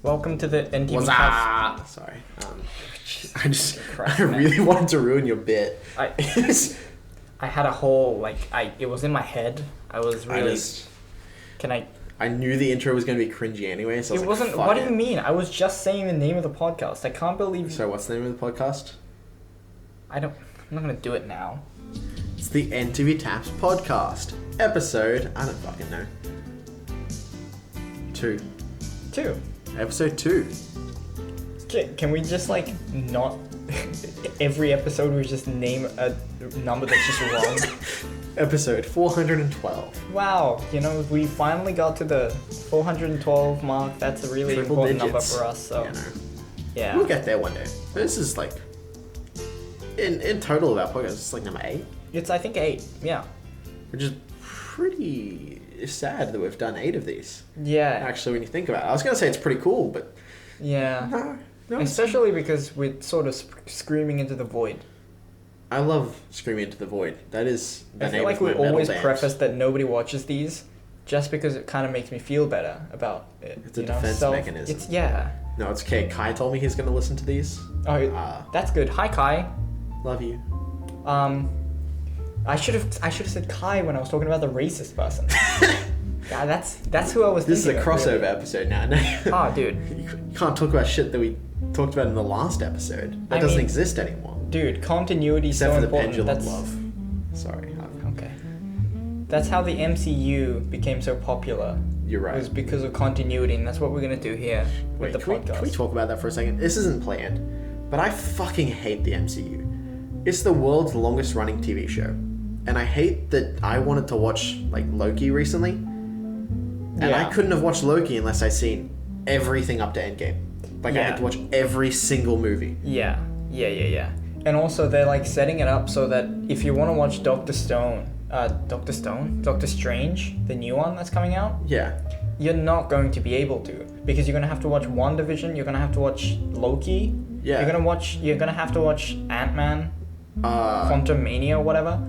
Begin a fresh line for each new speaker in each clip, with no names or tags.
Welcome to the NTVTaps.
Sorry. I really wanted to ruin your bit.
I had a whole, it was in my head. I was really...
I knew the intro was going to be cringy anyway, so I was
wasn't... What do you mean? I was just saying the name of the podcast. I can't believe...
So what's the name of the podcast?
I'm not going to do it now.
It's the NTVTaps podcast. Episode... I don't fucking know. 2. Episode 2.
Can we just, not... Every episode we just name a number that's just wrong?
Episode 412.
Wow, we finally got to the 412 mark. That's a really important number for us, so... Yeah.
We'll get there one day. This is, in total of our podcast, it's number 8?
It's, I think, 8, yeah.
Which is pretty sad that we've done 8 of these.
Yeah.
Actually, when you think about it. I was going to say it's pretty cool, but...
Yeah.
No,
especially because we're sort of screaming into the void.
I love screaming into the void. That is the name of my
I feel like
metal
we always
band.
preface that nobody watches these just because it kind of makes me feel better about it.
It's a defense mechanism. No, it's okay. Kai told me he's going to listen to these.
Oh, that's good. Hi, Kai.
Love you.
I should have said Kai when I was talking about the racist person. Yeah, that's who I was
This
thinking
is a crossover
really.
episode now. No.
Oh, dude.
You can't talk about shit that we talked about in the last episode. That doesn't exist anymore.
Dude, continuity is
Except
so
for the
important.
pendulum love. Sorry.
Okay. That's how the MCU became so popular.
You're right.
It was because of continuity, and that's what we're going to do here with the podcast.
Can we talk about that for a second? This isn't planned, but I fucking hate the MCU. It's the world's longest running TV show. And I hate that I wanted to watch, Loki recently. And I couldn't have watched Loki unless I seen everything up to Endgame. I had to watch every single movie.
Yeah. And also, they're, setting it up so that if you want to watch Doctor Strange, the new one that's coming out, you're not going to be able to. Because you're going to have to watch WandaVision, you're going to have to watch Loki, you're going to have to watch Ant-Man, Quantumania, or whatever.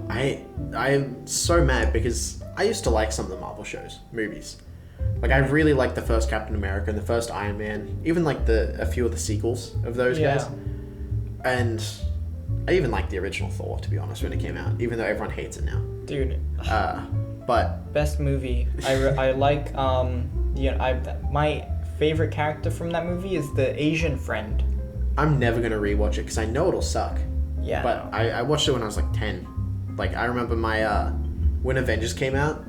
I'm so mad because I used to like some of the Marvel movies. I really liked the first Captain America and the first Iron Man, even a few of the sequels of those guys. And I even liked the original Thor, to be honest, when it came out, even though everyone hates it now.
Dude.
But
best movie. I like my favorite character from that movie is the Asian friend.
I'm never gonna rewatch it because I know it'll suck.
Yeah.
But I watched it when I was 10. I remember my when Avengers came out,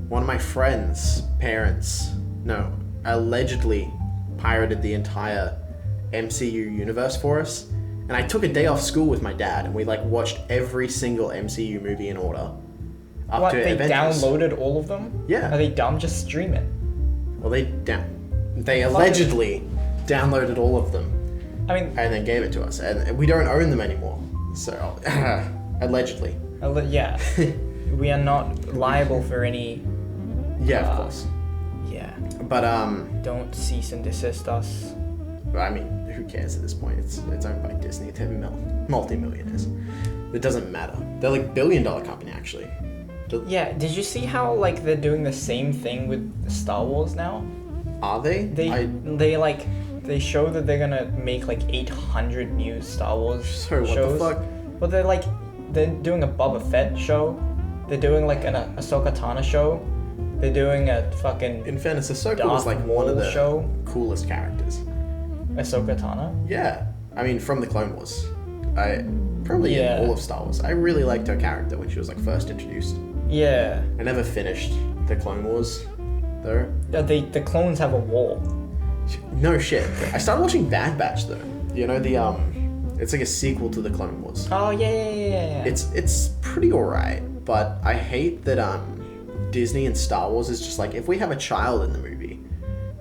one of my friends' parents allegedly pirated the entire MCU universe for us. And I took a day off school with my dad, and we watched every single MCU movie in order. To
they
Avengers.
Downloaded all of them?
Yeah.
Are they dumb? Just stream it.
Well, they allegedly downloaded all of them.
And
then gave it to us, and we don't own them anymore. So, allegedly.
Yeah. We are not liable for any...
Yeah, of course.
Yeah.
But,
don't cease and desist us.
I mean, who cares at this point? It's owned by Disney. They're multi-millionaires. It doesn't matter. They're $1 billion company, actually.
Yeah, did you see how, they're doing the same thing with Star Wars now?
Are they?
They show that they're gonna make 800 new Star Wars shows.
What the fuck?
Well, they're doing a Boba Fett show. They're doing an Ahsoka Tano show. They're doing a fucking...
In fairness, Ahsoka was one of the coolest characters.
Ahsoka Tano?
Yeah. I mean, from the Clone Wars. In all of Star Wars. I really liked her character when she was first introduced.
Yeah.
I never finished the Clone Wars, though.
The clones have a war.
No shit. I started watching Bad Batch though. It's a sequel to the Clone Wars.
Oh yeah.
It's pretty alright, but I hate that Disney and Star Wars is just if we have a child in the movie,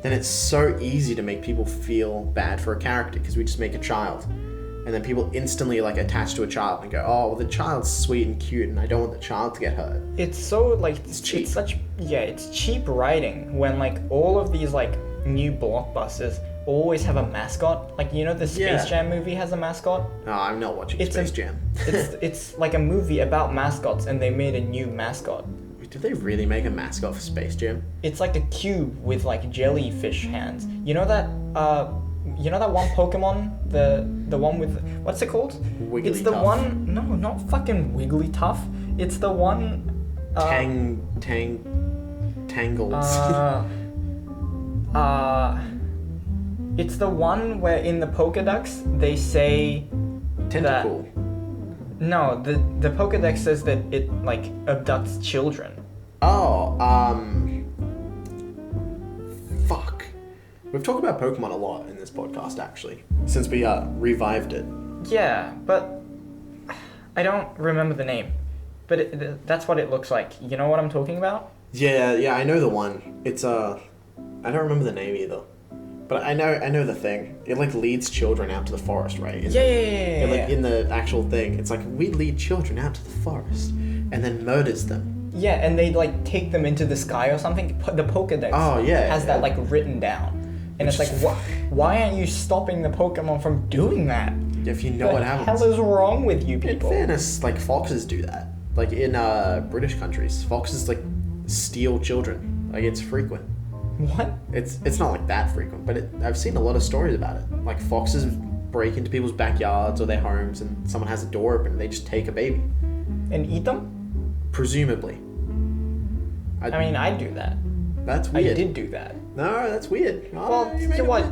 then it's so easy to make people feel bad for a character because we just make a child. And then people instantly attach to a child and go, oh, well, the child's sweet and cute and I don't want the child to get hurt.
It's so
it's cheap.
It's cheap writing when all of these new blockbusters always have a mascot. The Space Jam movie has a mascot.
No, I'm not watching Space Jam.
It's a movie about mascots and they made a new mascot.
Did they really make a mascot for Space Jam?
It's like a cube with like jellyfish hands. You know that one Pokemon? The one with, what's it called?
Wigglytuff.
It's the one, no, not fucking Wigglytuff. It's the one...
Tangles.
It's the one where in the Pokédex they say
Tentacle.
that... No, the Pokédex says that it, like, abducts children.
Oh, fuck. We've talked about Pokemon a lot in this podcast, actually, since we revived it.
Yeah, but I don't remember the name. But that's what it looks like. You know what I'm talking about?
Yeah, I know the one. It's I don't remember the name either. But I know the thing. It like leads children out to the forest, right?
Yeah.
Like in the actual thing, it's like we lead children out to the forest and then murders them.
Yeah, and they like take them into the sky or something. The Pokédex has that like written down. And it's like, why aren't you stopping the Pokemon from doing that?
If you know what happens.
What the hell is wrong with you people?
In fairness, like foxes do that. Like in British countries, foxes like steal children. Like it's frequent.
What?
It's not like that frequent, but I've seen a lot of stories about it. Like foxes break into people's backyards or their homes, and someone has a door open, and they just take a baby.
And eat them?
Presumably.
I mean, I'd do that.
That's weird.
I did do that.
No, that's weird.
Well, you know what?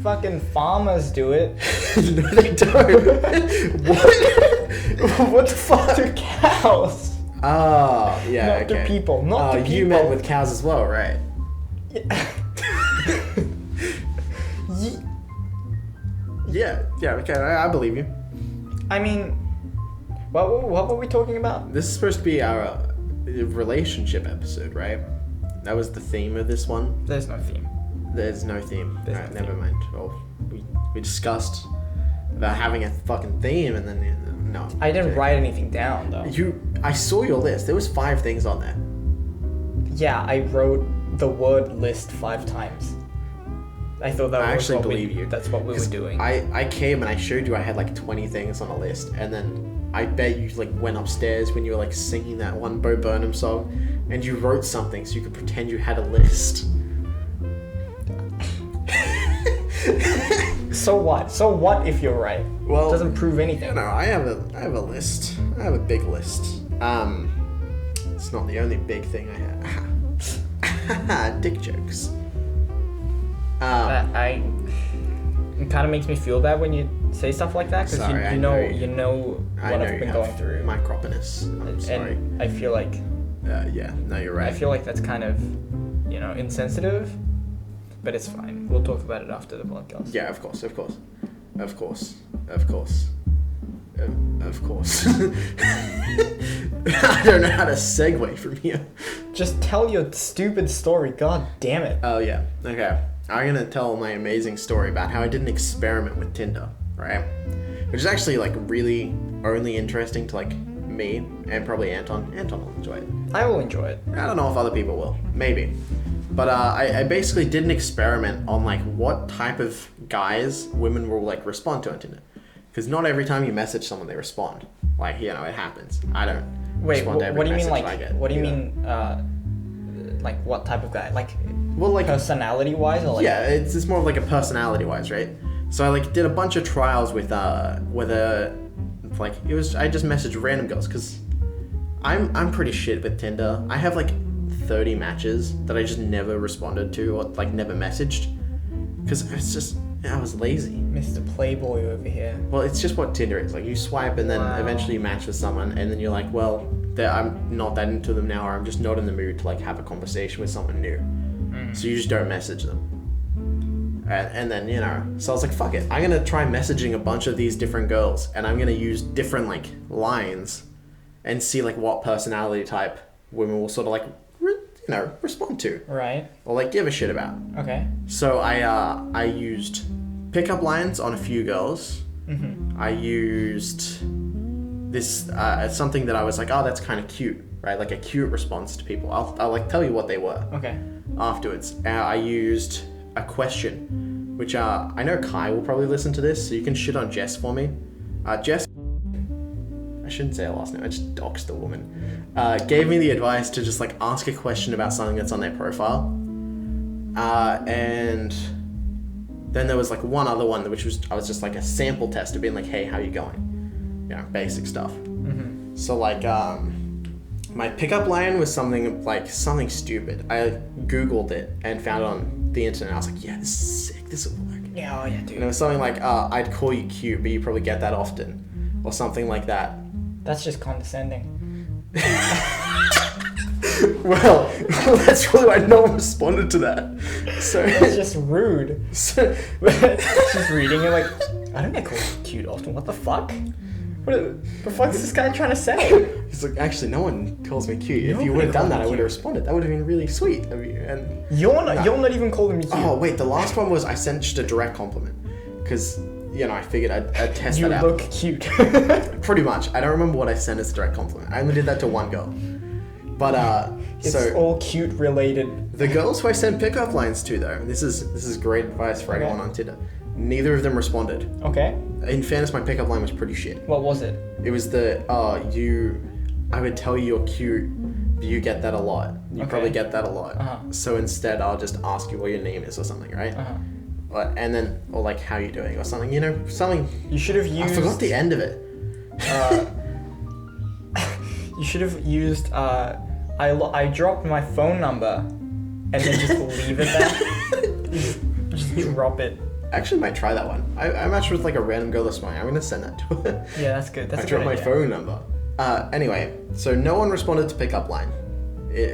Fucking farmers do it.
No, they don't. What? What the fuck?
To cows.
Oh, yeah,
Not
okay.
to people. Not to people.
You meant with cows as well, right? Yeah, okay, I believe you.
I mean, what were we talking about?
This is supposed to be our relationship episode, right? That was the theme of this one.
There's no theme.
There's no theme.
There's
Alright,
no
never
theme.
mind. Well, we discussed about having a fucking theme, and then no.
I didn't write anything down though.
I saw your list. There was 5 things on there.
Yeah, I wrote the word list 5 times. I thought that
I
was
actually
what
believe you.
That's what we were doing.
I came and I showed you I had like 20 things on a list, and then I bet you like went upstairs when you were like singing that one Bo Burnham song, and you wrote something so you could pretend you had a list.
So what? So what if you're right?
Well,
it doesn't prove anything.
No, I have a list. I have a big list. It's not the only big thing I have. Dick jokes.
It kind of makes me feel bad when you say stuff like that, because you know what I've been going through.
Micropenis. I'm sorry.
And I feel like.
Yeah. No, you're right.
I feel like that's kind of, insensitive, but it's fine. We'll talk about it after the podcast.
Yeah, of course. I don't know how to segue from here.
Just tell your stupid story. God damn it.
Oh yeah. Okay. I'm gonna tell my amazing story about how I did an experiment with Tinder, right? Which is actually like really only interesting to like me and probably Anton. Anton will enjoy it.
I will enjoy it.
I don't know if other people will. Maybe. But I basically did an experiment on like what type of guys women will like respond to on Tinder. Because not every time you message someone they respond. Like, it happens. I don't.
Wait, what do you mean what do you mean like what type of guy? Like personality wise or like
yeah, it's more of like a personality wise, right? So I like did a bunch of trials with I just messaged random girls because I'm pretty shit with Tinder. I have like 30 matches that I just never responded to or like never messaged because it's just I was lazy.
Mr. Playboy over here.
Well, it's just what Tinder is. Like you swipe and then eventually you match with someone and then you're like, well, I'm not that into them now, or I'm just not in the mood to like have a conversation with someone new. So you just don't message them. And then, so I was like, fuck it. I'm going to try messaging a bunch of these different girls and I'm going to use different like lines and see like what personality type women will sort of like, respond to.
Right.
Or like give a shit about.
Okay.
So I used pickup lines on a few girls.
Mm-hmm.
I used this something that I was like, oh, that's kind of cute, right? Like a cute response to people. I'll like tell you what they were.
Okay.
Afterwards, I used a question, which I know Kai will probably listen to this, so you can shit on Jess for me. Jess, I shouldn't say her last name, I just doxed the woman, gave me the advice to just like ask a question about something that's on their profile. And then there was like one other one, which was, I was just like a sample test of being like, hey, how you going? You know, basic stuff. Mm-hmm. So like, my pickup line was something stupid. I Googled it and found it on the internet. I was like, yeah, this is sick, this will work.
Yeah, oh yeah, dude.
And it was something like, I'd call you cute, but you probably get that often. Or something like that.
That's just condescending.
Well, that's probably why no one responded to that. So
it's just rude. So, just reading it like, I don't get called cute often. What the fuck? What the fuck is this guy trying to say?
He's like, actually, no one calls me cute. If you would have done that, I would have responded. That would have been really sweet of you. And
you're not even calling me cute.
Oh wait, the last one was I sent just a direct compliment, because I figured I'd test that out.
You look cute.
Pretty much. I don't remember what I sent as a direct compliment. I only did that to one girl. But
it's all cute related.
The girls who I sent pickup lines to, though, this is great advice for anyone on Tinder. Neither of them responded.
Okay.
In fairness, my pickup line was pretty shit.
What was it?
It was I would tell you you're cute, but you get that a lot. You probably get that a lot. Uh-huh. So instead, I'll just ask you what your name is or something, right? Uh-huh. And then, or like, how you doing or something, something.
You should have used...
I forgot the end of it.
You should have used, I dropped my phone number and then just leave it there. just drop it.
I actually might try that one. I matched with like a random girl this morning. I'm gonna send that to her.
Yeah, that's good. That's
I dropped my phone number. Anyway, so no one responded to pickup line.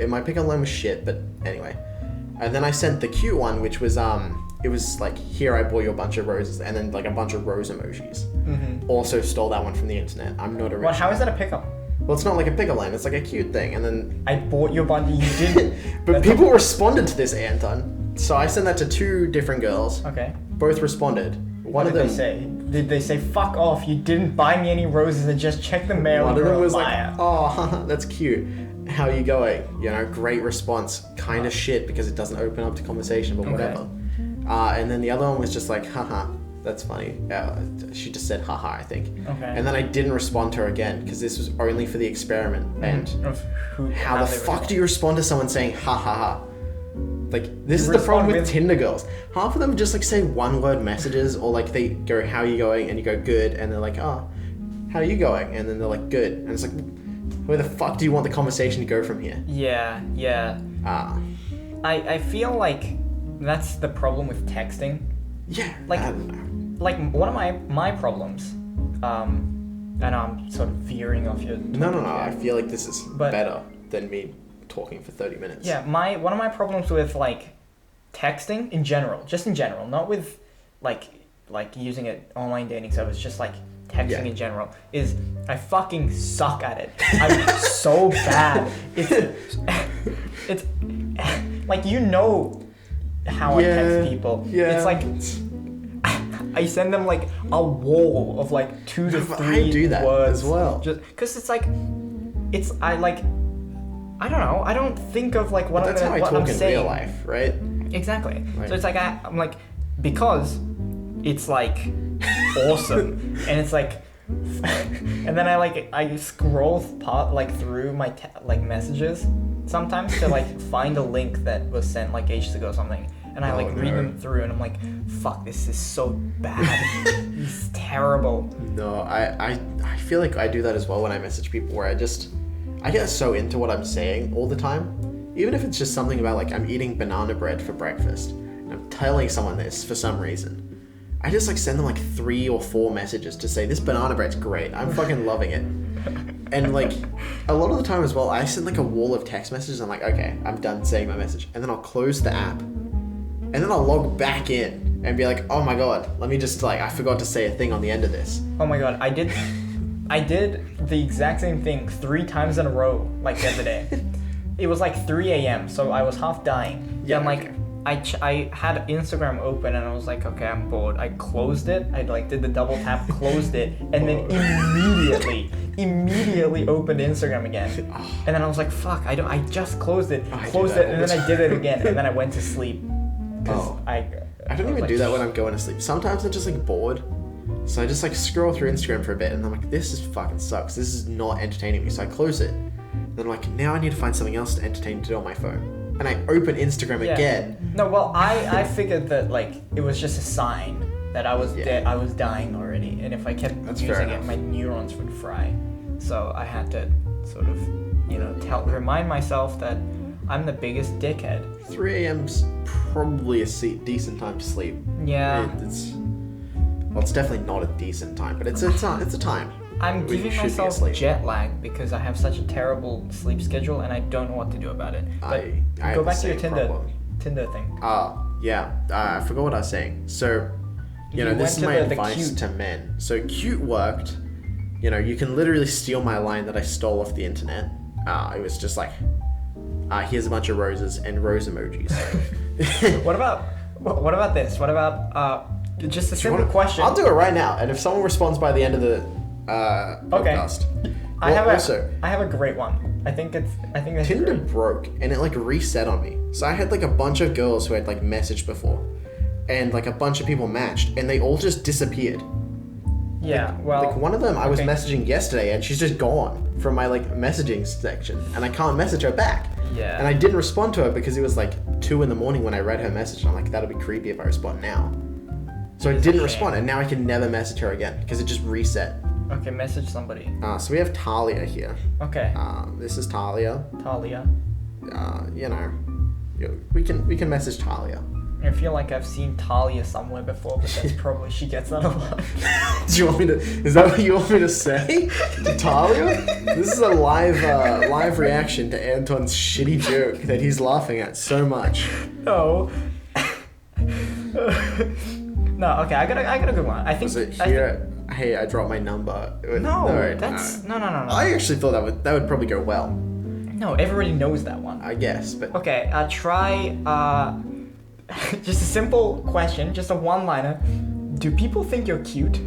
My pickup line was shit, but anyway. And then I sent the cute one, which was it was like, here, I bought you a bunch of roses, and then like a bunch of rose emojis. Mm-hmm. Also stole that one from the internet. I'm not a rich
How is that a pickup?
Well, it's not like a pickup line. It's like a cute thing, and then
I bought you a bunch. You didn't.
But people responded to this, Anton. So I sent that to 2 different girls.
Okay.
Both responded.
What did they say? Did they say, fuck off, you didn't buy me any roses and just check the mail?
One of them was like, oh, that's cute. How are you going? Great response. Kind of shit because it doesn't open up to conversation, but whatever. And then the other one was just like, haha, that's funny. She just said haha, I think. Okay. And then I didn't respond to her again because this was only for the experiment. Mm-hmm. And how the fuck do you respond to someone saying ha ha ha? Like, this is the problem with Tinder girls. Half of them just like say one-word messages, or like they go, how are you going? And you go, good. And they're like, oh, how are you going? And then they're like, good. And it's like, where the fuck do you want the conversation to go from here?
Yeah. I feel like that's the problem with texting.
Yeah.
Like one of my problems, and I'm sort of veering off your topic.
No. I feel like this is better than me talking for 30 minutes.
Yeah, one of my problems with like texting in general, not with like using an online dating service, just like texting in general, is I fucking suck at it. I'm so bad. It's like, how I text people. Yeah. It's like I send them like a wall of like 2 to 3
I do that
words
as well.
Just because it's like I don't know. I don't think of like what I'm saying.
That's how I talk in real life, right?
Exactly. Right. So it's like I'm like, because it's like awesome, and it's like, and then I scroll through my messages sometimes to like find a link that was sent like ages ago or something, and I read them through, and I'm like, fuck, this is so bad. It's terrible.
No, I feel like I do that as well when I message people, where I get so into what I'm saying all the time. Even if it's just something about like, I'm eating banana bread for breakfast, and I'm telling someone this for some reason. I just like send them like 3 or 4 messages to say, this banana bread's great. I'm fucking loving it. And like, a lot of the time as well, I send like a wall of text messages. I'm like, okay, I'm done saying my message. And then I'll close the app. And then I'll log back in and be like, oh my God, let me just I forgot to say a thing on the end of this.
Oh my God, I did the exact same thing 3 times in a row, like the other day. It was like 3 a.m, so I was half dying. Yeah, I'm like, I had Instagram open and I was like, okay, I'm bored. I closed it. I did the double tap, closed it, and then immediately opened Instagram again. And then I was like, fuck, I just closed it, and then I did it again, and then I went to sleep.
I don't even do that when I'm going to sleep. Sometimes I'm just like bored. So I just like scroll through Instagram for a bit, and I'm like, this is fucking sucks. This is not entertaining me. So I close it. And I'm like, now I need to find something else to entertain to do on my phone. And I open Instagram again.
No, well, I figured that like it was just a sign that I was I was dying already, and if I kept using it, my neurons would fry. So I had to sort of, remind myself that I'm the biggest dickhead.
3 a.m.'s probably a decent time to sleep.
Yeah.
It's definitely not a decent time, but it's a time.
I'm giving myself jet lag because I have such a terrible sleep schedule and I don't know what to do about it. But
I
go back to your Tinder thing.
I forgot what I was saying. So, this is my advice to men. So cute worked. You can literally steal my line that I stole off the internet. It was just like, here's a bunch of roses and rose emojis.
What about this? What about just a simple question?
I'll do it right now, and if someone responds by the end of the podcast.
I have a great one. I think that's
Tinder
great.
broke and it like reset on me. So I had like a bunch of girls who had like messaged before, and like a bunch of people matched, and they all just disappeared.
Yeah,
like one of them I was messaging yesterday, and she's just gone from my like messaging section, and I can't message her back.
Yeah.
And I didn't respond to her because it was like 2 a.m. when I read her message, and I'm like, that'll be creepy if I respond now. So I didn't respond, and now I can never message her again because it just reset.
Okay, message somebody.
So we have Talia here.
Okay.
This is Talia.
Talia.
We can message Talia.
I feel like I've seen Talia somewhere before, but that's probably she gets that a lot.
Do you want me to? Is that what you want me to say to Talia? This is a live reaction to Anton's shitty joke that he's laughing at so much.
No. No. Okay, I got a good one. I think.
Was it here? Hey, I dropped my number.
No.
I actually thought that would probably go well.
No, everybody knows that one.
I guess, but
okay. Try just a simple question, just a one-liner. Do people think you're cute?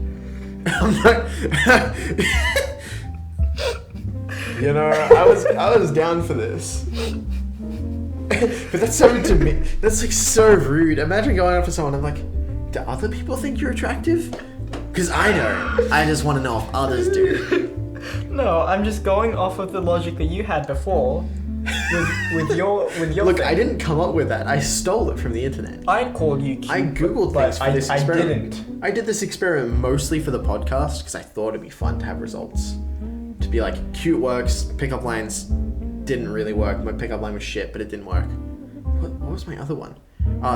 I'm not. I was down for this. But that's so to me. That's like so rude. Imagine going up to someone and I'm like, do other people think you're attractive? Because I don't. I just want to know if others do.
No, I'm just going off of the logic that you had before. With your
Look,
thing.
I didn't come up with that. I stole it from the internet.
I'd call you cute.
I googled things for this experiment.
I didn't.
I did this experiment mostly for the podcast because I thought it'd be fun to have results. To be like, cute works, pickup lines didn't really work. My pickup line was shit, but it didn't work. What was my other one?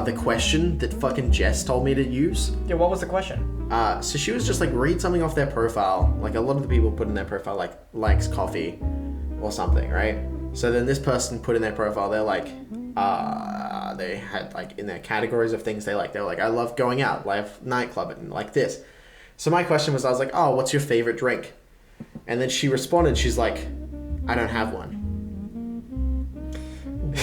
The question that fucking Jess told me to use.
Yeah, what was the question?
So she was just like, read something off their profile. Like a lot of the people put in their profile like, likes coffee or something, right? So then this person put in their profile, they're like, they had like in their categories of things they like, they were like, I love going out, live nightclub and like this. So my question was, I was like, oh, what's your favorite drink? And then she responded, she's like, I don't have one.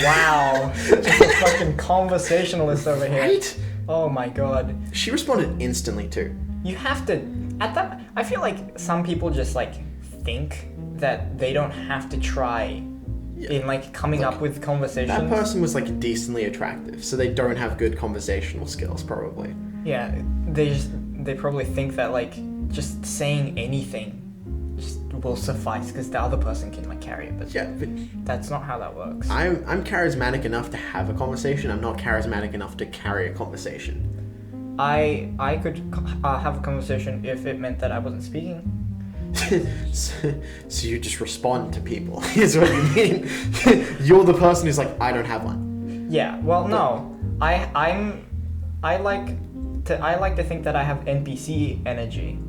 Wow. Just a fucking conversationalist over here.
Right?
Oh my god.
She responded instantly too.
You have to, I feel like some people just like think that they don't have to try in like coming up with conversations.
That person was like decently attractive, so they don't have good conversational skills probably.
Yeah, they probably think that like just saying anything just will suffice because the other person can like carry it, but that's not how that works.
I'm charismatic enough to have a conversation. I'm not charismatic enough to carry a conversation.
I could have a conversation if it meant that I wasn't speaking.
So you just respond to people is what you mean. You're the person who's like, I don't have one.
Yeah, well no. I like to think that I have NPC energy.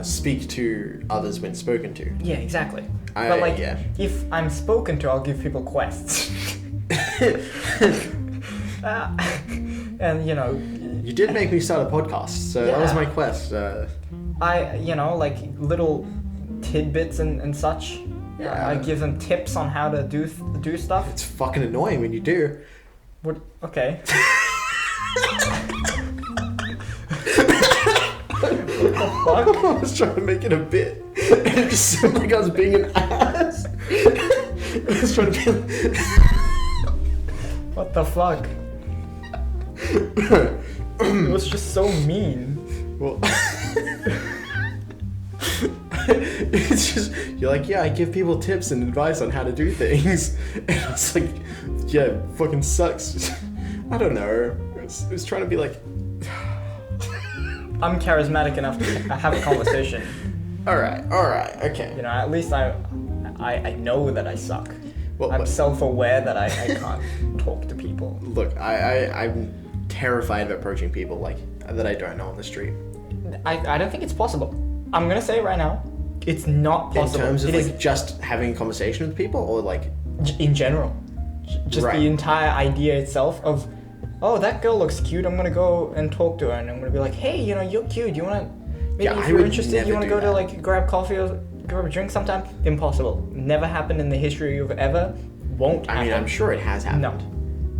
Speak to others when spoken to.
Yeah, exactly. But like if I'm spoken to, I'll give people quests. And
you did make me start a podcast, so that was my quest.
Like little tidbits and such. I give them tips on how to do stuff.
It's fucking annoying when you do.
What? Okay. What the fuck?
I was trying to make it a bit, and it just sounded like I was being an ass. I was trying to be.
What the fuck? It was just so mean.
Well. you're like, yeah, I give people tips and advice on how to do things. And it's like, yeah, fucking sucks. I don't know. It was trying to be like...
I'm charismatic enough to have a conversation.
Alright, okay.
You know, at least I know that I suck. Well, I'm self-aware that I can't talk to people.
Look, I'm terrified of approaching people like that I don't know on the street.
I don't think it's possible. I'm gonna say it right now. It's not possible.
In terms of just having a conversation with people, or like
in general, just the entire idea itself of, oh, that girl looks cute. I'm gonna go and talk to her, and I'm gonna be like, hey, you know, you're cute. You wanna if you're interested, you wanna go to like grab coffee or grab a drink sometime? Impossible. Never happened in the history of ever. Won't happen.
I mean, I'm sure it has happened.
No.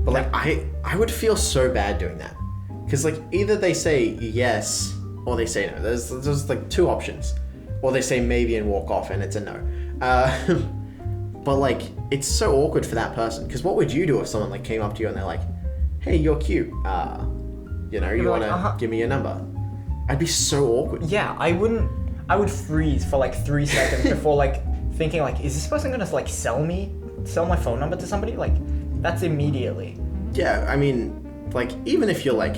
But like, I would feel so bad doing that, because like either they say yes or they say no. There's like two options, or they say maybe and walk off, and it's a no. But like, it's so awkward for that person, because what would you do if someone like came up to you and they're like, hey, you're cute. You know, you wanna give me your number? I'd be so awkward.
Yeah, I would freeze for like 3 seconds before like thinking like, is this person gonna like sell my phone number to somebody? Like, that's immediately.
Yeah, I mean, like, even if you're like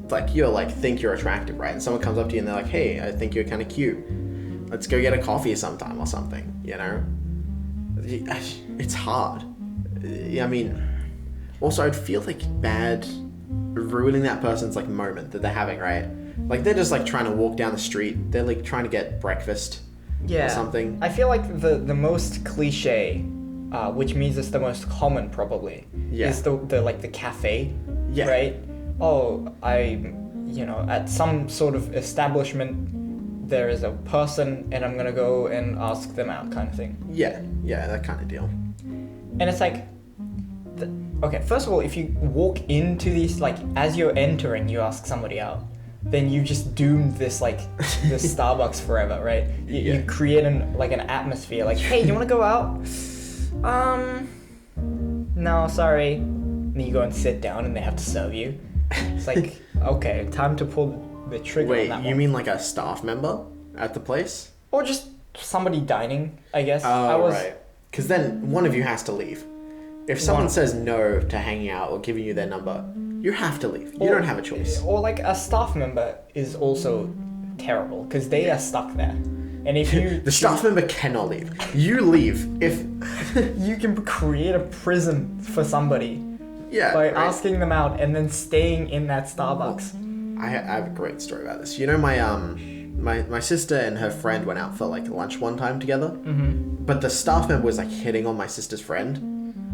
think you're attractive, right? And someone comes up to you and they're like, hey, I think you're kind of cute. Let's go get a coffee sometime or something, you know? It's hard. I mean, also I'd feel like bad ruining that person's like moment that they're having, right? Like, they're just like trying to walk down the street. They're like trying to get breakfast or something.
I feel like the most cliche, which means it's the most common probably, is the like the cafe, right? Oh, at some sort of establishment, there is a person and I'm gonna go and ask them out kind of thing.
Yeah, that kind of deal.
And it's like, okay, first of all, if you walk into these, like, as you're entering, you ask somebody out, then you just doomed this, like, this Starbucks forever, right? You create an atmosphere, like, hey, you wanna go out? No, sorry. And then you go and sit down and they have to serve you. It's like, okay, time to pull the trigger on that one.
Wait, you mean like a staff member at the place?
Or just somebody dining, I guess.
Oh, right. Because then one of you has to leave. If someone says no to hanging out or giving you their number, you have to leave. You don't have a choice.
Or like a staff member is also terrible because they are stuck there. And if you...
The staff member cannot leave. You leave if...
You can create a prison for somebody.
Yeah,
by asking them out and then staying in that Starbucks.
I have a great story about this. You know, my sister and her friend went out for like lunch one time together. Mm-hmm. But the staff member was like hitting on my sister's friend.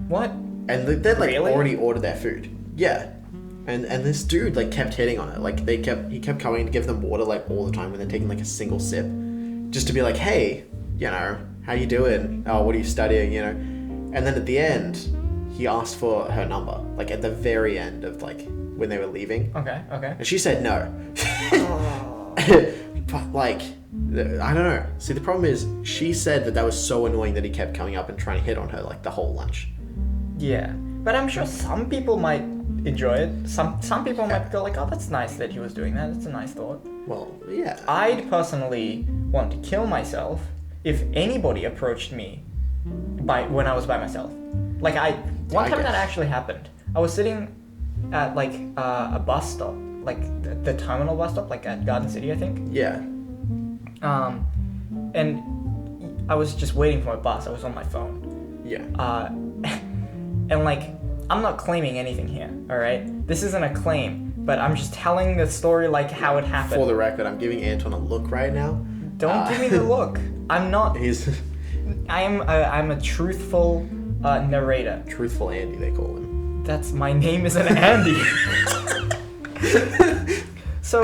What?
And they'd like already ordered their food. Yeah. And this dude like kept hitting on it. Like he kept coming to give them water like all the time when they're taking like a single sip, just to be like, hey, you know, how you doing? Oh, what are you studying? You know. And then at the end, he asked for her number, like at the very end of like when they were leaving.
Okay.
And she said no. But like, I don't know. See, the problem is she said that was so annoying that he kept coming up and trying to hit on her like the whole lunch.
Yeah, but I'm sure some people might enjoy it. Some people might go like, oh, that's nice that he was doing that. It's a nice thought.
Well, yeah.
I'd personally want to kill myself if anybody approached me when I was by myself. Like one time that actually happened. I was sitting at like a bus stop, like the terminal bus stop, like at Garden City, I think.
Yeah.
And I was just waiting for my bus. I was on my phone.
Yeah.
And like, I'm not claiming anything here, all right? This isn't a claim, but I'm just telling the story like how it happened.
For the record, I'm giving Anton a look right now.
Don't give me the look. I'm not. I'm a truthful narrator.
Truthful Andy, they call him.
My name isn't Andy. So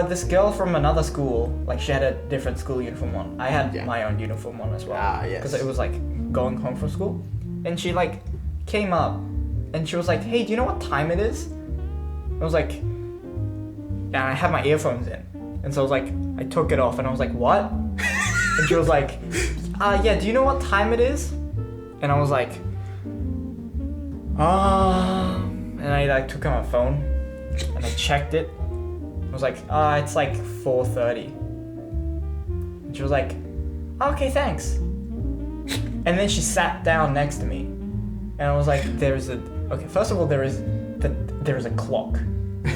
this girl from another school, like she had a different school uniform on. I had my own uniform on as well.
Yes.
Because it was like going home from school, and she like came up, and she was like, "Hey, do you know what time it is?" I was like, and I had my earphones in, and so I was like, I took it off, and I was like, "What?" And she was like, "Yeah, do you know what time it is?" And I was like, and I like took out my phone and I checked it. I was like, it's like 4:30. And she was like, okay, thanks. And then she sat down next to me. And I was like, okay, first of all, there is a clock.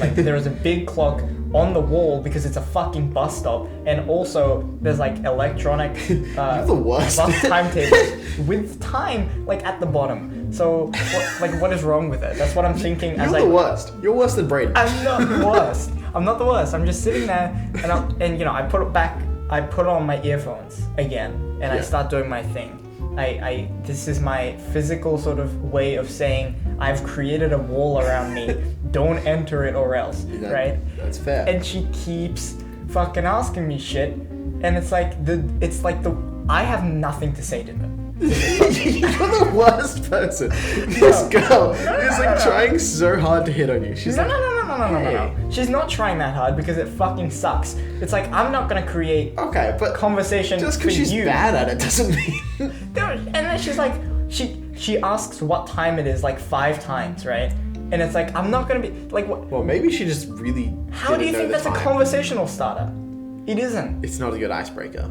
Like, there is a big clock on the wall because it's a fucking bus stop. And also, there's like electronic
You're the worst.
bus timetables with time like at the bottom. So, what is wrong with it? That's what I'm thinking.
You're the worst. You're worse than Brayden.
I'm not the worst. I'm not the worst. I'm just sitting there, and I put it back. I put on my earphones again, and I start doing my thing. This is my physical sort of way of saying I've created a wall around me. Don't enter it or else, right?
That's fair.
And she keeps fucking asking me shit, and it's like I have nothing to say to them.
You're the worst person. This girl is like trying so hard to hit on you. She's
no. She's not trying that hard because it fucking sucks. It's like I'm not gonna create conversation
just because she's bad at it doesn't mean.
And then she's like, she asks what time it is like 5 times, right? And it's like I'm not gonna be like what?
Well, maybe she just really.
How do you think that's a conversational starter? It isn't.
It's not a good icebreaker.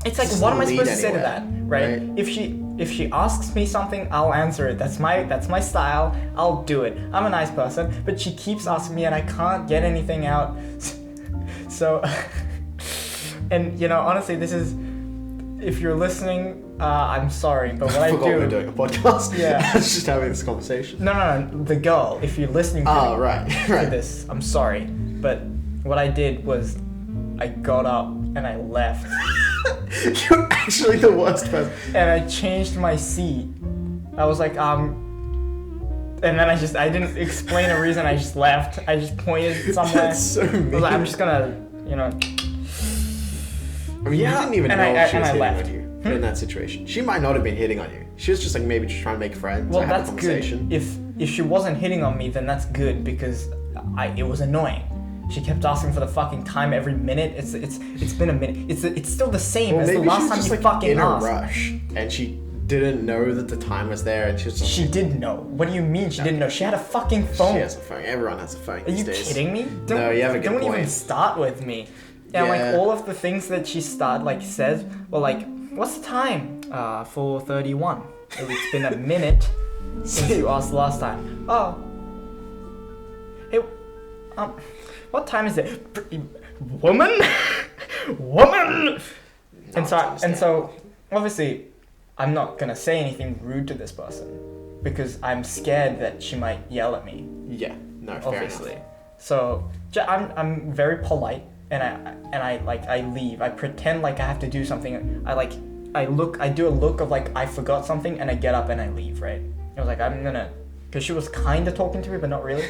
It's like, what am I supposed to say to that, right? If she asks me something, I'll answer it. That's my style. I'll do it. I'm a nice person, but she keeps asking me, and I can't get anything out. So, and honestly, this is, if you're listening, I'm sorry, but what I do.
We're doing a podcast.
Yeah,
I was just having this conversation.
No, the girl. If you're listening to
right.
to this, I'm sorry, but what I did was, I got up and I left.
You're actually the worst person.
And I changed my seat. I was like, and then I didn't explain a reason, I just left. I just pointed somewhere.
That's so mean.
I was like, I'm just gonna,
I mean, you didn't even know if she was hitting on you in that situation. She might not have been hitting on you. She was just like maybe just trying to make friends or have a conversation.
Good. If she wasn't hitting on me, then that's good because it was annoying. She kept asking for the fucking time every minute. It's been a minute. It's still the same as the last time you fucking
in
asked.
A rush, and she didn't know that the time was there, and she was.
She did know. What do you mean she didn't know? She had a fucking phone.
She has a phone. Everyone has a phone these days.
Are you kidding me?
No, you have a good point.
Don't even start with me. And like all of the things that she says, well, like, what's the time? 4:31. It's been a minute since you asked last time. Oh. Hey, what time is it? Woman? Woman! And so, obviously, I'm not gonna say anything rude to this person because I'm scared that she might yell at me.
Yeah, no,
obviously.
Fair enough.
So, I'm very polite and I leave. I pretend like I have to do something. I do a look of like I forgot something and I get up and I leave, right? I was like, because she was kind of talking to me, but not really.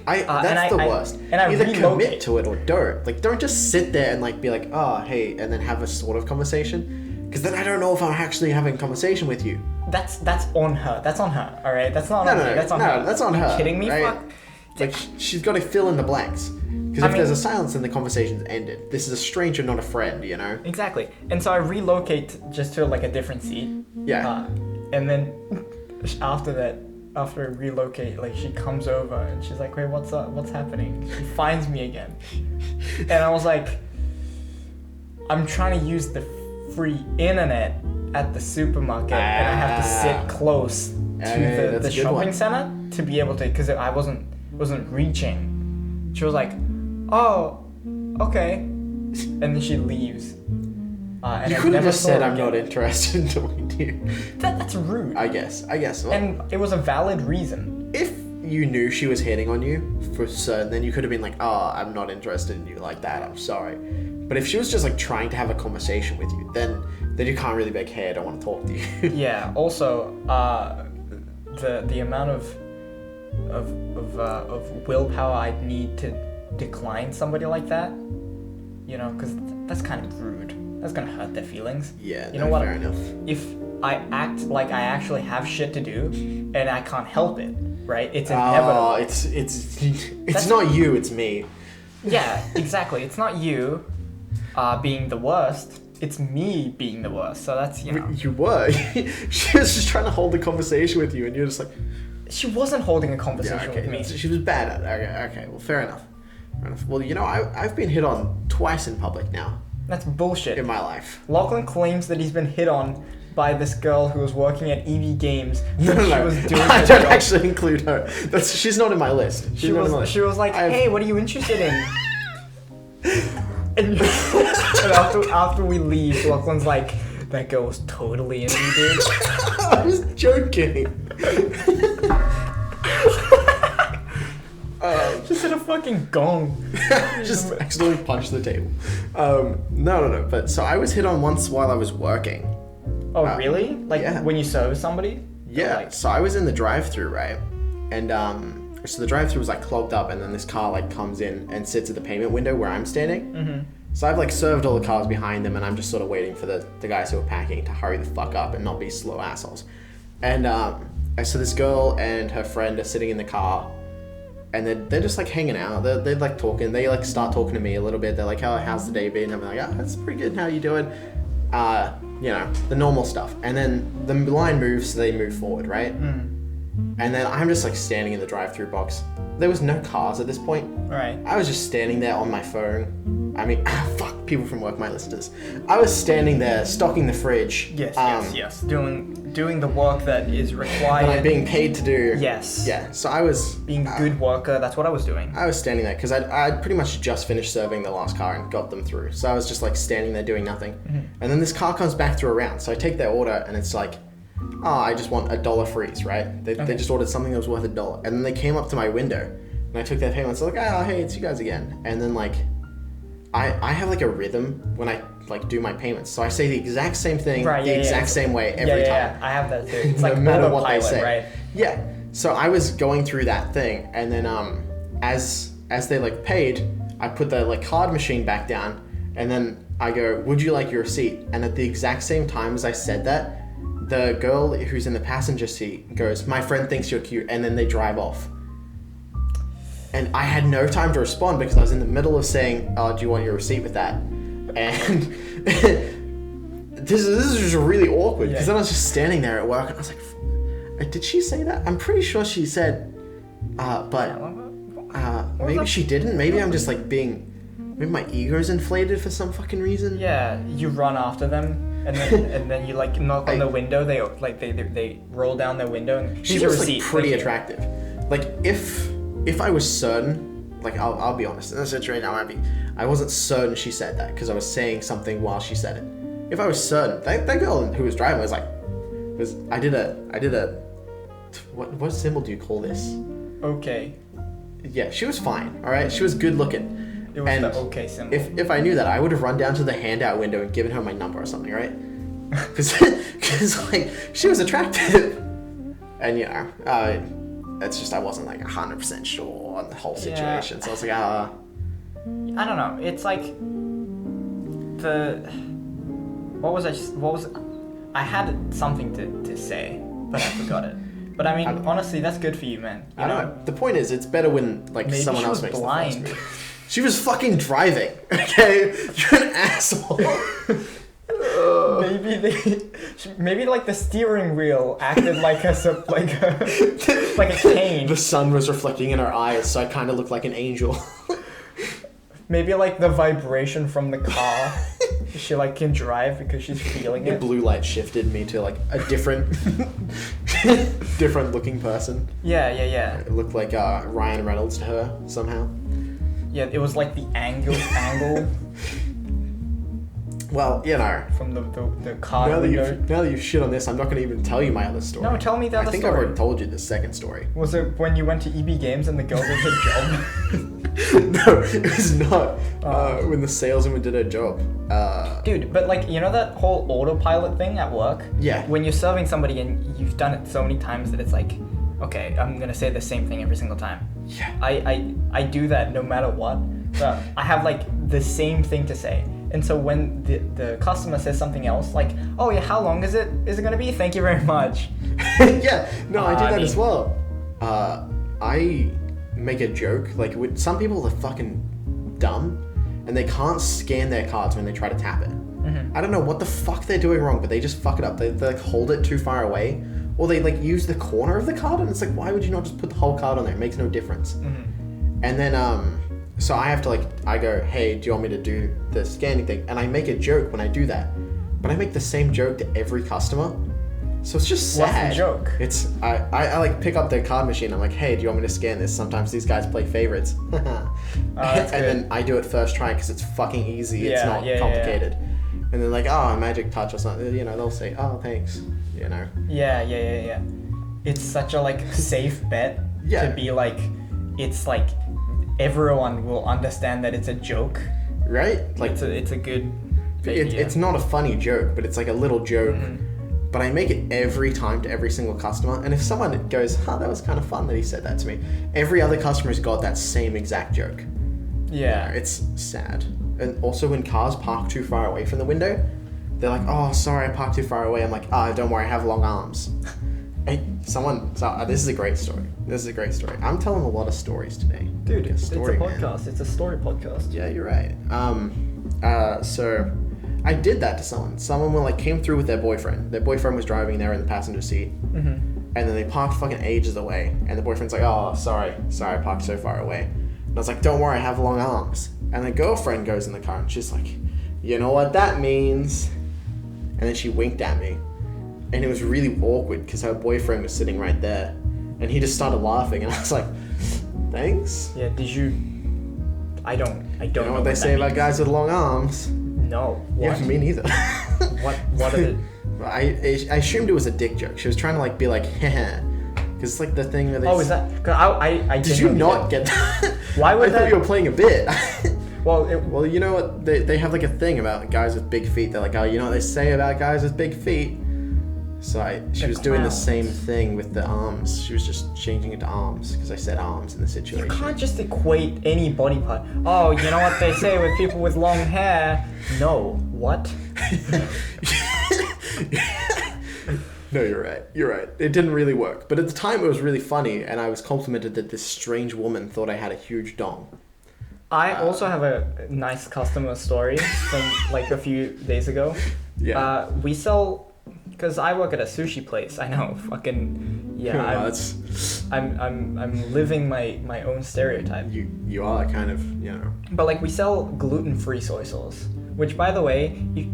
That's the worst.
And I
either commit to it or don't. Like, don't just sit there and like be like, oh, hey, and then have a sort of conversation. Because then I don't know if I'm actually having a conversation with you.
That's on her. That's on her. All right. That's not on me. That's on her.
That's on her.
Are you kidding me?
Right?
Fuck.
Like she's got to fill in the blanks. Because if there's a silence, then the conversation's ended. This is a stranger, not a friend.
Exactly. And so I relocate just to like a different seat.
Yeah.
And then after I relocate, like she comes over and she's like, wait, what's up? What's happening? She finds me again. And I was like, I'm trying to use the free internet at the supermarket and I have to sit close to the shopping center to be able to, because I wasn't reaching. She was like, oh, okay. And then she leaves. And
you could have just said I'm not interested in talking to you.
That's rude.
I guess. Well,
and it was a valid reason.
If you knew she was hitting on you for certain, then you could have been like, oh, I'm not interested in you like that. I'm sorry. But if she was just like trying to have a conversation with you, then you can't really be like, hey, I don't want to talk to you.
Yeah. Also, the amount of willpower I'd need to decline somebody like that, because that's kind of rude. That's gonna hurt their feelings.
Yeah,
you know what?
Fair enough.
If I act like I actually have shit to do and I can't help it, right? It's inevitable.
It's not you, it's me.
Yeah, exactly. It's not you being the worst. It's me being the worst. So that's,
You were. She was just trying to hold a conversation with you and you're just like...
She wasn't holding a conversation with me.
She was bad at it. Okay, well, fair enough. Well, I've been hit on twice in public now.
That's bullshit.
in my life.
Lachlan claims that he's been hit on by this girl who was working at EV Games.
No.
She was doing
I
her
don't
job.
actually include her. She's not in my list.
She was like, hey, what are you interested in? and after we leave, Lachlan's like, that girl was totally into me, dude.
I was joking.
Just hit a fucking gong.
Just accidentally punched the table. No. But so I was hit on once while I was working.
Oh, really? Like
yeah.
when you serve somebody?
Yeah.
Like...
So I was in the drive-thru, right? And so the drive-thru was like clogged up, and then this car like comes in and sits at the payment window where I'm standing.
Mm-hmm.
So I've like served all the cars behind them, and I'm just sort of waiting for the guys who are packing to hurry the fuck up and not be slow assholes. And so this girl and her friend are sitting in the car, and they're just like hanging out. They're like talking. They like start talking to me a little bit. They're like, how's the day been? I'm like, it's pretty good. How you doing? You know, the normal stuff. And then the line moves, so they move forward, right? And then I'm just like standing in the drive-thru box. There was no cars at this point.
Right.
I was just standing there on my phone. I mean, fuck, people from work might listen to this. I was standing there stocking the fridge.
Yes. Doing the work that is required.
That I'm being paid to do.
Yes.
Yeah. So I was
being a good worker. That's what I was doing.
I was standing there because I'd pretty much just finished serving the last car and got them through. So I was just like standing there doing nothing. And then this car comes back through a round. So I take their order and it's like, I just want $1 freeze, right? They just ordered something that was worth $1. And then they came up to my window and I took their payment. So like, hey, it's you guys again. And then like, I have like a rhythm when I like do my payments. So I say the exact same thing, exact same way every time.
Yeah, I have that too. It's like
no matter what they
autopilot,
say.
right?
Yeah. So I was going through that thing, and then as they like paid, I put the like card machine back down, and then I go, "Would you like your receipt?" And at the exact same time as I said that, the girl who's in the passenger seat goes, "My friend thinks you're cute," and then they drive off. And I had no time to respond because I was in the middle of saying, "Oh, do you want your receipt with that?" And this is just really awkward because then I was just standing there at work and I was like, "Did she say that?" I'm pretty sure she said, but maybe she didn't. Maybe I'm just like maybe my ego's inflated for some fucking reason.
Yeah, you run after them. And then you like knock on the window. They roll down their window and
she was like pretty attractive. Like if I was certain, like I'll be honest in this situation, I wasn't certain she said that because I was saying something while she said it. If I was certain, that girl who was driving was like, I did a what symbol do you call this?
Okay.
Yeah, she was fine. All right, she was good looking.
It was the okay symbol.
If I knew that, I would have run down to the handout window and given her my number or something, right? Because like she was attractive, and you know, it's just I wasn't like 100% sure on the whole situation. Yeah. So I was like,
I don't know. It's like I had something to say, but I forgot it. But I mean, honestly, that's good for you, man.
I know. The point is, it's better when like
maybe
someone else makes
blind.
the first move. She was fucking driving. Okay, you're an asshole.
Maybe like the steering wheel acted like a cane.
The sun was reflecting in her eyes, so I kind of looked like an angel.
Maybe like the vibration from the car. She like can drive because she's feeling it.
The blue light shifted me to like a different looking person.
Yeah.
It looked like Ryan Reynolds to her somehow.
Yeah, it was like the angle.
Well, you know.
From the car
now
window.
Now that you've shit on this, I'm not going to even tell you my other story.
No, tell me the other story.
I think I've already told you the second story.
Was it when you went to EB Games and the girl did her job?
No, it was not. When the saleswoman did her job.
Dude, but like, you know that whole autopilot thing at work?
Yeah.
When you're serving somebody and you've done it so many times that it's like, okay, I'm going to say the same thing every single time.
Yeah.
I do that no matter what. So I have like the same thing to say. And so when the customer says something else, like, "Oh yeah, how long is it going to be? Thank you very much."
Yeah, no, I do that as well. I make a joke. Like, some people are fucking dumb, and they can't scan their cards when they try to tap it. Mm-hmm. I don't know what the fuck they're doing wrong, but they just fuck it up. They like hold it too far away, or they like use the corner of the card, and it's like, why would you not just put the whole card on there? It makes no difference. Mm-hmm. And then So I have to I go, hey, do you want me to do the scanning thing? And I make a joke when I do that. But I make the same joke to every customer. So it's just sad.
What's the joke?
It's, I pick up their card machine. I'm like, hey, do you want me to scan this? Sometimes these guys play favorites. And then I do it first try because it's fucking easy. It's not complicated. And they're like, oh, magic touch or something. They'll say, oh, thanks.
Yeah. It's such a safe bet to be it's everyone will understand that it's a joke.
Right?
It's a good
it's not a funny joke, but it's a little joke. Mm-hmm. But I make it every time to every single customer. And if someone goes, that was kind of fun that he said that to me, every other customer's got that same exact joke.
Yeah.
It's sad. And also when cars park too far away from the window, they're like, oh, sorry, I parked too far away. I'm like, don't worry, I have long arms. Hey, this is a great story. I'm telling a lot of stories today.
Dude, it's a podcast. Man. It's a story podcast.
Yeah, you're right. So I did that to someone. Someone came through with their boyfriend. Their boyfriend was driving there in the passenger seat. Mm-hmm. And then they parked fucking ages away. And the boyfriend's like, oh, sorry, I parked so far away. And I was like, don't worry, I have long arms. And the girlfriend goes in the car and she's like, you know what that means? And then she winked at me. And it was really awkward because her boyfriend was sitting right there. And he just started laughing. And I was like, thanks?
Yeah, did you... I don't know
what they say about guys with long arms.
No. What?
Yeah, me neither.
What are the...
I assumed it was a dick joke. She was trying to be like, heh. Because it's the thing where they...
Oh, is that... Cause I
did you not get that?
Why would
I thought you were playing a bit.
Well,
you know what? They have a thing about guys with big feet. They're like, oh, you know what they say about guys with big feet? So she was doing the same thing with the arms. She was just changing it to arms because I said arms in the situation.
You can't just equate any body part. Oh, you know what they say with people with long hair? No. What?
No, you're right. It didn't really work. But at the time, it was really funny, and I was complimented that this strange woman thought I had a huge dong.
I also have a nice customer story from a few days ago.
Yeah.
We sell... Because I work at a sushi place. I know, fucking... Yeah, I'm living my own stereotype.
You are kind of,
But, we sell gluten-free soy sauce. Which, by the way,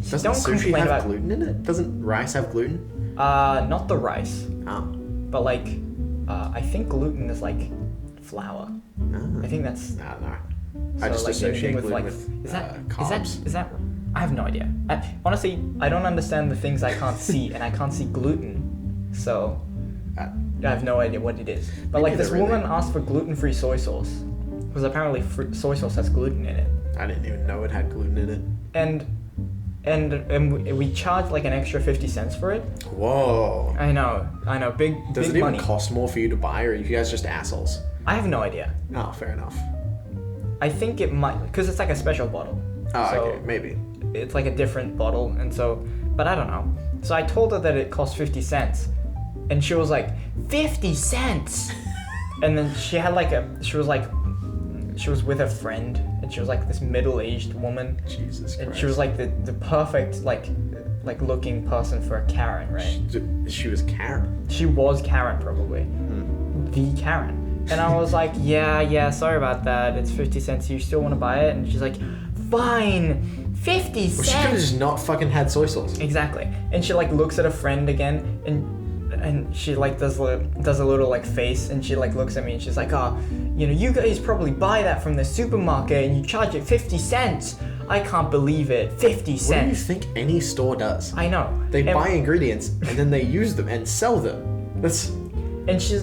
Doesn't
don't
sushi
complain
have
about...
gluten in it? Doesn't rice have gluten?
Not the rice.
Oh.
But, I think gluten is, flour.
Oh.
I think that's...
No.
So,
I just associate gluten with carbs.
Is that... I have no idea. Honestly, I don't understand the things I can't see, and I can't see gluten, so I have no idea what it is. But this woman asked for gluten-free soy sauce, because apparently soy sauce has gluten in it.
I didn't even know it had gluten in it.
And we charge an extra 50 cents for it.
Whoa.
I know, big
Does
big
it
money.
even cost more for you to buy, or are you guys just assholes?
I have no idea.
Oh, fair enough.
I think it might, because it's a special bottle.
Oh,
so
okay, maybe.
It's a different bottle, and so, but I don't know. So I told her that it cost 50 cents, and she was like, 50 cents? And then she had she was with a friend, and she was this middle-aged woman.
Jesus Christ.
And she was the perfect, looking person for a Karen, right?
She was Karen?
She was Karen, probably. The Karen. And I was like, yeah, sorry about that. It's 50 cents. You still want to buy it? And she's like, fine. 50 cents.
Well, she could have just not fucking had soy sauce.
Exactly. And she looks at a friend again, and she does a little face, and she looks at me, and she's like, oh, you guys probably buy that from the supermarket and you charge it 50 cents. I can't believe it. 50 cents.
What do you think any store does?
I know.
They buy ingredients and then they use them and sell them. That's...
And she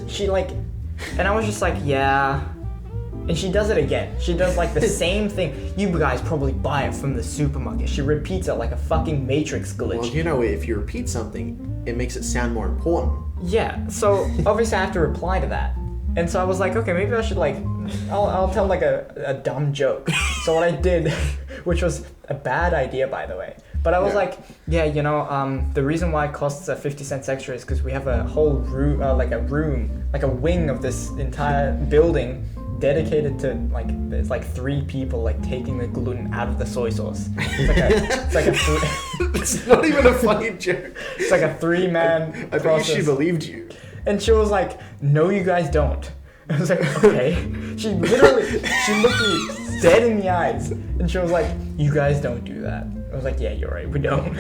and I was just like, yeah. And she does it again. She does the same thing. You guys probably buy it from the supermarket. She repeats it like a fucking Matrix glitch.
Well, if you repeat something, it makes it sound more important.
Yeah, so obviously I have to reply to that. And so I was like, okay, maybe I should I'll tell a dumb joke. So what I did, which was a bad idea, by the way. But I was the reason why it costs 50 cents extra is because we have a whole room, a wing of this entire building dedicated to it's 3 people taking the gluten out of the soy sauce.
It's not even a funny joke.
It's a 3-man
I
process.
think she believed you.
And she was like, no, you guys don't. I was like, okay. She looked me dead in the eyes, and she was like, you guys don't do that. I was like, yeah, you're right, we don't.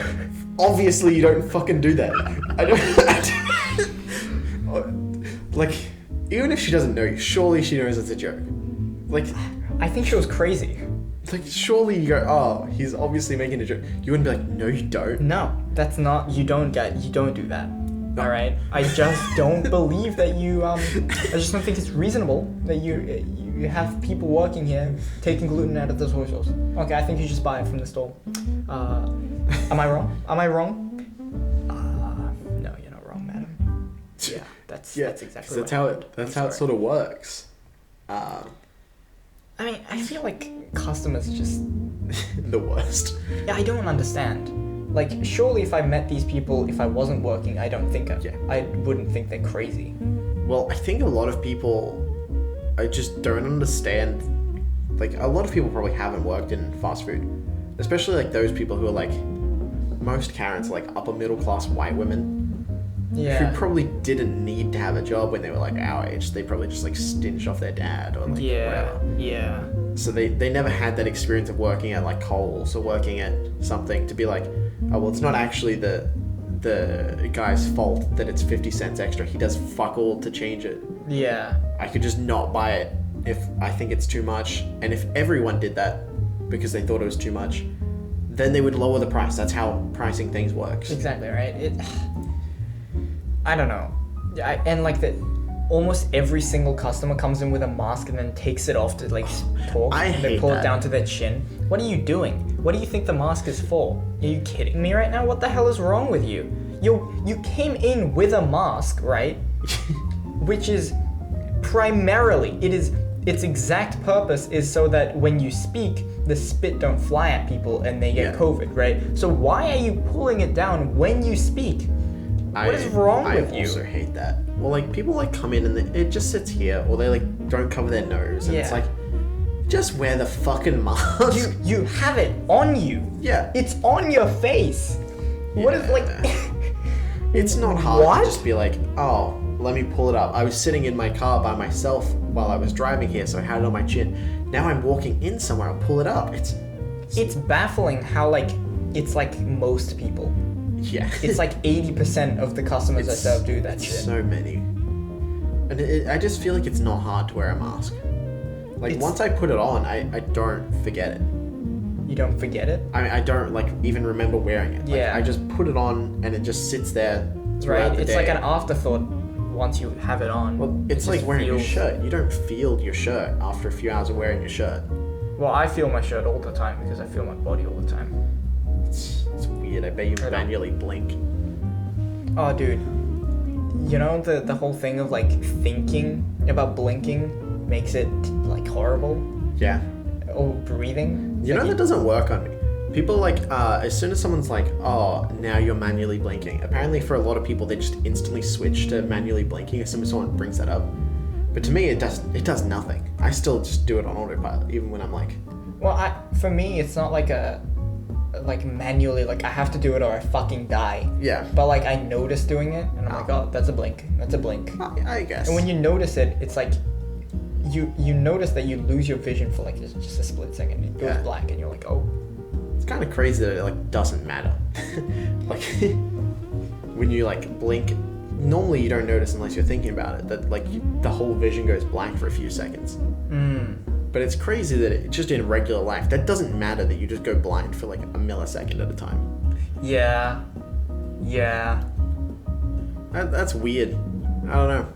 Obviously, you don't fucking do that. I don't. Like, even if she doesn't know you, surely she knows it's a joke. Like,
I think she was crazy.
Like, surely you go, oh, he's obviously making a joke. You wouldn't be like, no, you don't.
No, that's not. You don't do that. All right. I just don't believe that you. I just don't think it's reasonable that you have people working here taking gluten out of the soy sauce. Okay, I think you just buy it from the store. Am I wrong? Am I wrong? No, you're not wrong, madam. Yeah, that's exactly.
That's how it sort of works.
I mean, I feel like customers are just
the worst.
Yeah, I don't understand. Like, surely if I met these people, if I wasn't working, I wouldn't think they're crazy.
Well, I think a lot of people, I just don't understand. Like, a lot of people probably haven't worked in fast food, especially like those people who are like, most Karens are like upper middle class white women.
Yeah.
Who probably didn't need to have a job when they were like our age. They probably just like stinged off their dad or like whatever.
Yeah.
So they never had that experience of working at like Coles or working at something to be like, oh well, it's not actually the guy's fault that it's 50 cents extra. He does fuck all to change it.
Yeah.
I could just not buy it if I think it's too much. And if everyone did that because they thought it was too much, then they would lower the price. That's how pricing things works.
Exactly, right? I don't know. And like almost every single customer comes in with a mask and then takes it off to like talk.
I hate
They pull
that.
it down to their chin. What are you doing? What do you think the mask is for? Are you kidding me right now? What the hell is wrong with you? You came in with a mask, right? Which is primarily, its exact purpose is so that when you speak, the spit don't fly at people and they get COVID, right? So why are you pulling it down when you speak? What is wrong with you?
I also hate that. Well, like, people, like, come in and it just sits here, or they, like, don't cover their nose, and it's like, just wear the fucking mask.
You have it on you.
Yeah.
It's on your face.
Yeah.
What is, like...
It's not hard to just be like, oh, let me pull it up. I was sitting in my car by myself while I was driving here, so I had it on my chin. Now I'm walking in somewhere, I'll pull it up.
It's baffling how, like, it's like most people.
Yeah.
It's like 80% of the customers I serve do that shit.
So many. And I just feel like it's not hard to wear a mask. Like, once I put it on, I don't forget it.
You don't forget it?
I mean, I don't, like, even remember wearing it. Like,
Yeah.
I just put it on, and it just sits there throughout the
It's
day.
like an afterthought once you have it on.
Well, it's like wearing your shirt. You don't feel your shirt after a few hours of wearing your shirt.
Well, I feel my shirt all the time because I feel my body all the time.
It's weird. I bet you manually blink.
Oh, dude. You know the whole thing of like thinking about blinking makes it like horrible?
Yeah.
Or breathing?
You know that doesn't work on me. People like, as soon as someone's like, oh, now you're manually blinking. Apparently for a lot of people, they just instantly switch to manually blinking as soon as someone brings that up. But to me, it does nothing. I still just do it on autopilot, even when I'm like...
Well, for me, it's not like manually, like I have to do it or I fucking die.
Yeah.
But like I notice doing it and I'm like, oh, that's a blink. That's a blink.
I guess.
And when you notice it, it's like you notice that you lose your vision for like just a split second. It goes black and you're like, oh.
It's kind of crazy that it like doesn't matter. Like when you like blink, normally you don't notice unless you're thinking about it that like the whole vision goes black for a few seconds. But it's crazy that it just in regular life, that doesn't matter that you just go blind for like a millisecond at a time.
Yeah.
That's weird. I don't know.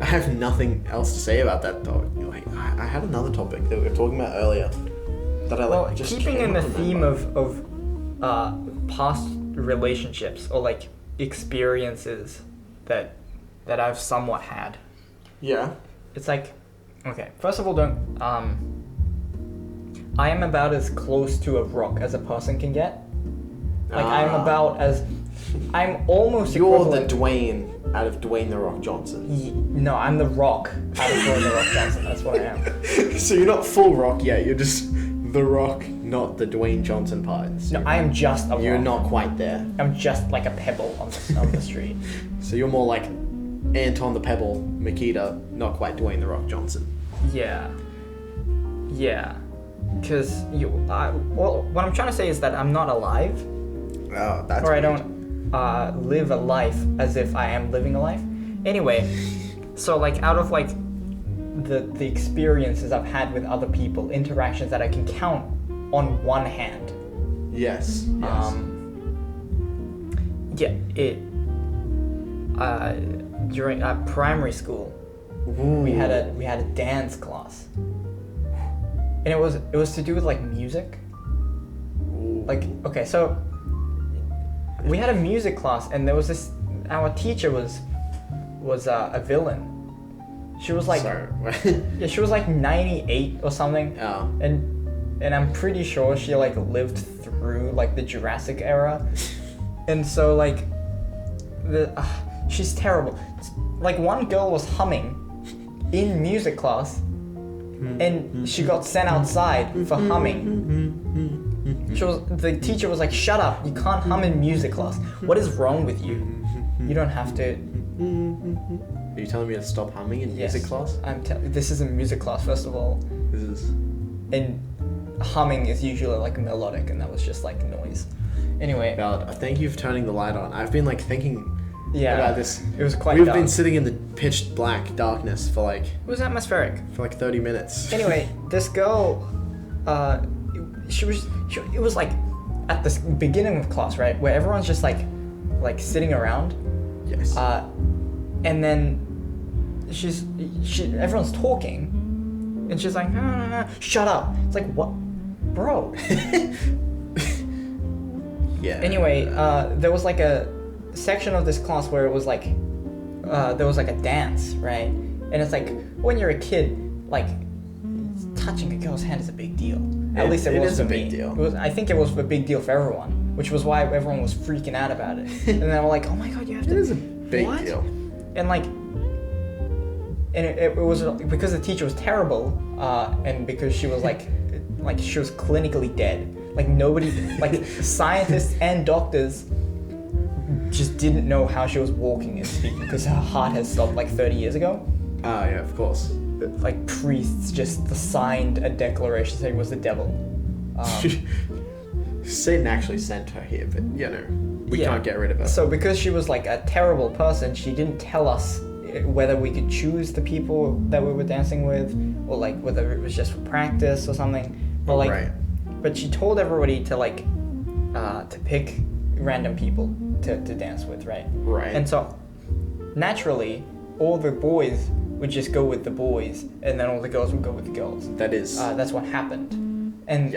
I have nothing else to say about that topic. Like, I had another topic that we were talking about earlier that I like just
keeping in the theme of past relationships or like experiences that I've somewhat had.
Yeah.
It's like, okay, first of all, I am about as close to a rock as a person can get. Like, I'm almost
You're
equivalent.
the Dwayne out of Dwayne The Rock Johnson.
No, I'm the Rock out of Dwayne The Rock Johnson. That's what I am.
So you're not full Rock yet, you're just The Rock, not the Dwayne Johnson part. So
No, I am just a
you're
rock.
not quite there.
I'm just like a pebble on the street.
So you're more like Anton the Pebble Makita, not quite Dwayne the Rock Johnson.
Yeah. Because what I'm trying to say is that I'm not alive.
Oh, that's
or
weird.
I don't live a life as if I am living a life. Anyway, so like out of like the experiences I've had with other people, interactions that I can count on one hand.
Yes.
During primary school, we had a dance class, and it was to do with like music.
Ooh.
Like, okay, so we had a music class, and there was this. Our teacher was a villain. She was like,
Sorry.
yeah, she was like 98 or something.
Oh.
And I'm pretty sure she like lived through like the Jurassic era, and so like she's terrible. Like one girl was humming in music class, and she got sent outside for humming. The teacher was like, "Shut up! You can't hum in music class. What is wrong with you? You don't have to."
Are you telling me to stop humming in music class?
This is a music class, first of all.
This is.
And humming is usually like melodic, and that was just like noise. Anyway.
Valid. Thank you for turning the light on. I've been like thinking about this.
It was quite
We've
dark.
been sitting in the pitch black darkness for like.
It was atmospheric.
For like 30 minutes.
Anyway, this girl, it was like at the beginning of class, right, where everyone's just like sitting around.
Yes.
And then everyone's talking, and she's like, no, shut up. It's like, what, bro?
Yeah.
Anyway, there was like a section of this class where it was like, there was like a dance, right? And it's like, when you're a kid, like, touching a girl's hand is a big deal. At least it was for me.
It is a big deal.
I think it was a big deal for everyone, which was why everyone was freaking out about it. And then I'm like, oh my god, you have to.
It is a big deal.
And like, it was because the teacher was terrible, and because she was like she was clinically dead. Like nobody, like scientists and doctors just didn't know how she was walking and speaking because her heart had stopped like 30 years ago.
Oh yeah, of course.
Like priests just signed a declaration saying it was the devil.
Satan actually sent her here, but we can't get rid of her.
So because she was like a terrible person, she didn't tell us whether we could choose the people that we were dancing with, or like whether it was just for practice or something. But like,
right.
But she told everybody to like to pick random people to dance with, right?
Right.
And so naturally, all the boys would just go with the boys, and then all the girls would go with the girls. That's what happened. And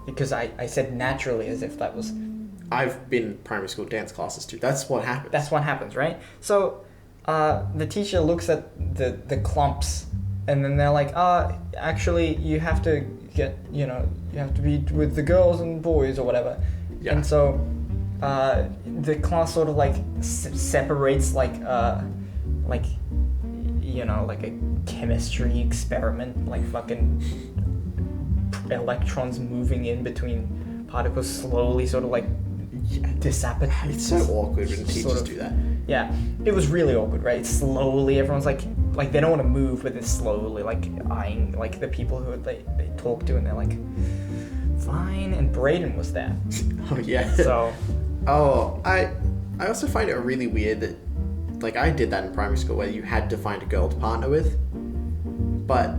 because I said naturally as if that was.
I've been in primary school dance classes too. That's what happens.
That's what happens, right? So the teacher looks at the clumps, and then they're like, actually you have to get, you have to be with the girls and boys or whatever. Yeah. And so the class sort of like separates like a chemistry experiment, like fucking electrons moving in between particles slowly, sort of like dissipate.
It's so awkward when teachers do that.
Yeah, it was really awkward, right? Slowly, everyone's like they don't want to move, but they're slowly like eyeing like the people who they talk to, and they're like, fine. And Braden was there.
Oh yeah.
So.
I also find it really weird that, like, I did that in primary school where you had to find a girl to partner with, but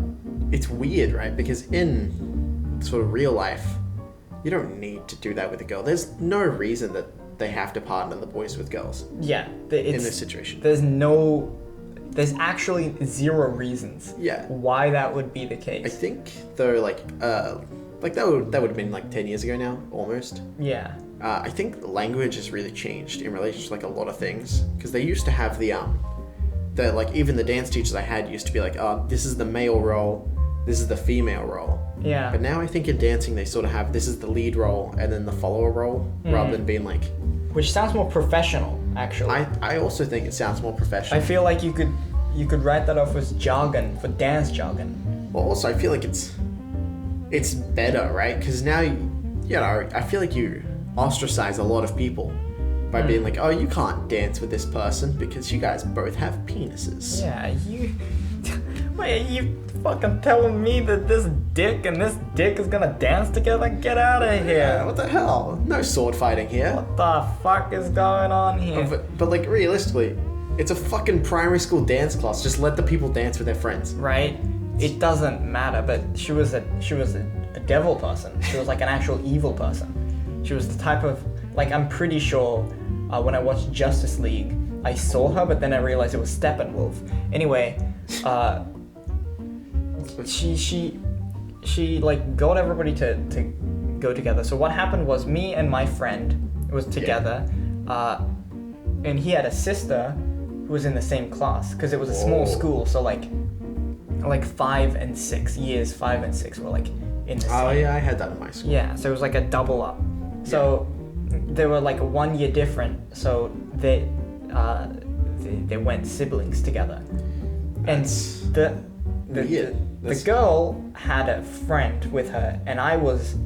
it's weird, right? Because in sort of real life, you don't need to do that with a girl. There's no reason that they have to partner the boys with girls.
Yeah,
in this situation.
There's actually zero reasons.
Yeah.
Why that would be the case.
I think though, like that would have been like 10 years ago now, almost.
Yeah.
I think the language has really changed in relation to like a lot of things, because they used to have the like even the dance teachers I had used to be like, this is the male role, this is the female role.
Yeah.
But now I think in dancing they sort of have, this is the lead role and then the follower role, rather than being like.
Which sounds more professional, actually.
I also think it sounds more professional.
I feel like you could write that off as jargon, for dance jargon.
Well, also I feel like it's better, right? Because now, I feel like you ostracize a lot of people by being like, oh, you can't dance with this person because you guys both have penises.
Yeah, you... Wait, you fucking telling me that this dick and this dick is gonna dance together? Get out of here.
Yeah, what the hell? No sword fighting here.
What the fuck is going on here?
But like, realistically, it's a fucking primary school dance class. Just let the people dance with their friends.
Right? It doesn't matter, but she was a devil person. She was like an actual evil person. She was the type of... Like, I'm pretty sure when I watched Justice League, I saw her, but then I realized it was Steppenwolf. Anyway, she like got everybody to go together. So what happened was me and my friend was together, and he had a sister who was in the same class because it was a small school. So like 5 and 6 years, 5 and 6 were like in the same.
Oh yeah, I had that in my school.
Yeah, so it was like a double up. So they were like 1 year different. So they went siblings together.
That's
And the girl had a friend with her, and I was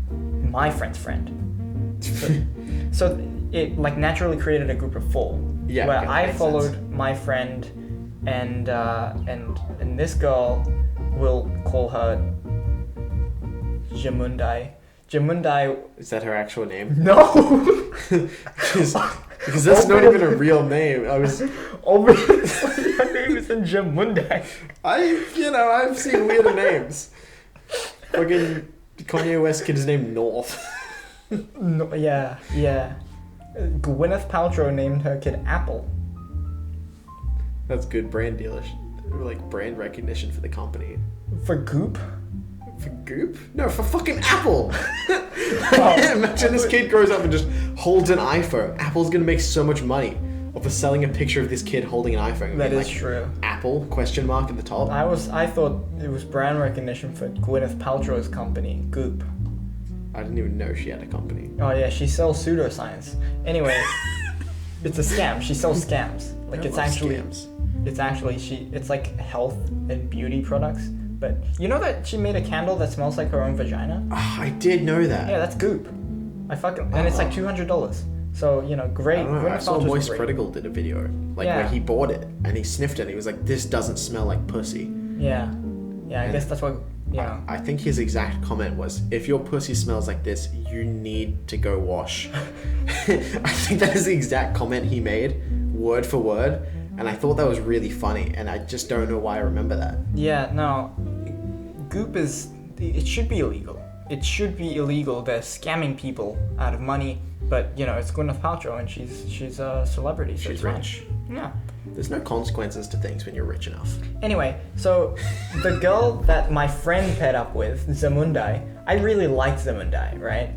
my friend's friend. So it like naturally created a group of 4.
Yeah.
Where I followed my friend, and this girl, we'll call her Jamundai. Jamundai.
Is that her actual name?
No.
Because that's not even a real name. I was
obviously her name isn't Jamundai.
I've seen weirder names. Fucking Kanye West kid's name North.
No, yeah. Gwyneth Paltrow named her kid Apple.
That's good brand dealership, like brand recognition for the company.
For Goop?
For Goop? No, for fucking Apple. Imagine this kid grows up and just holds an iPhone. Apple's gonna make so much money off of selling a picture of this kid holding an iPhone.
That is true.
Apple ? At the top.
I thought it was brand recognition for Gwyneth Paltrow's company, Goop.
I didn't even know she had a company.
Oh yeah, she sells pseudoscience. Anyway, it's a scam. She sells scams. Like it's like health and beauty products. But you know that she made a candle that smells like her own vagina?
Oh, I did know that.
Yeah, that's Goop. And it's like $200. So, great.
I don't know. I saw Moist Critical did a video, where he bought it and he sniffed it and he was like, this doesn't smell like pussy.
Yeah. Yeah, I guess that's what,
I think his exact comment was, if your pussy smells like this, you need to go wash. I think that is the exact comment he made, word for word. And I thought that was really funny, and I just don't know why I remember that.
Yeah, no. Goop it should be illegal. It should be illegal. They're scamming people out of money, but, it's Gwyneth Paltrow, and she's a celebrity. So
she's rich.
Yeah.
There's no consequences to things when you're rich enough.
Anyway, so the girl that my friend paired up with, Zamundai, I really liked Zamundai, right?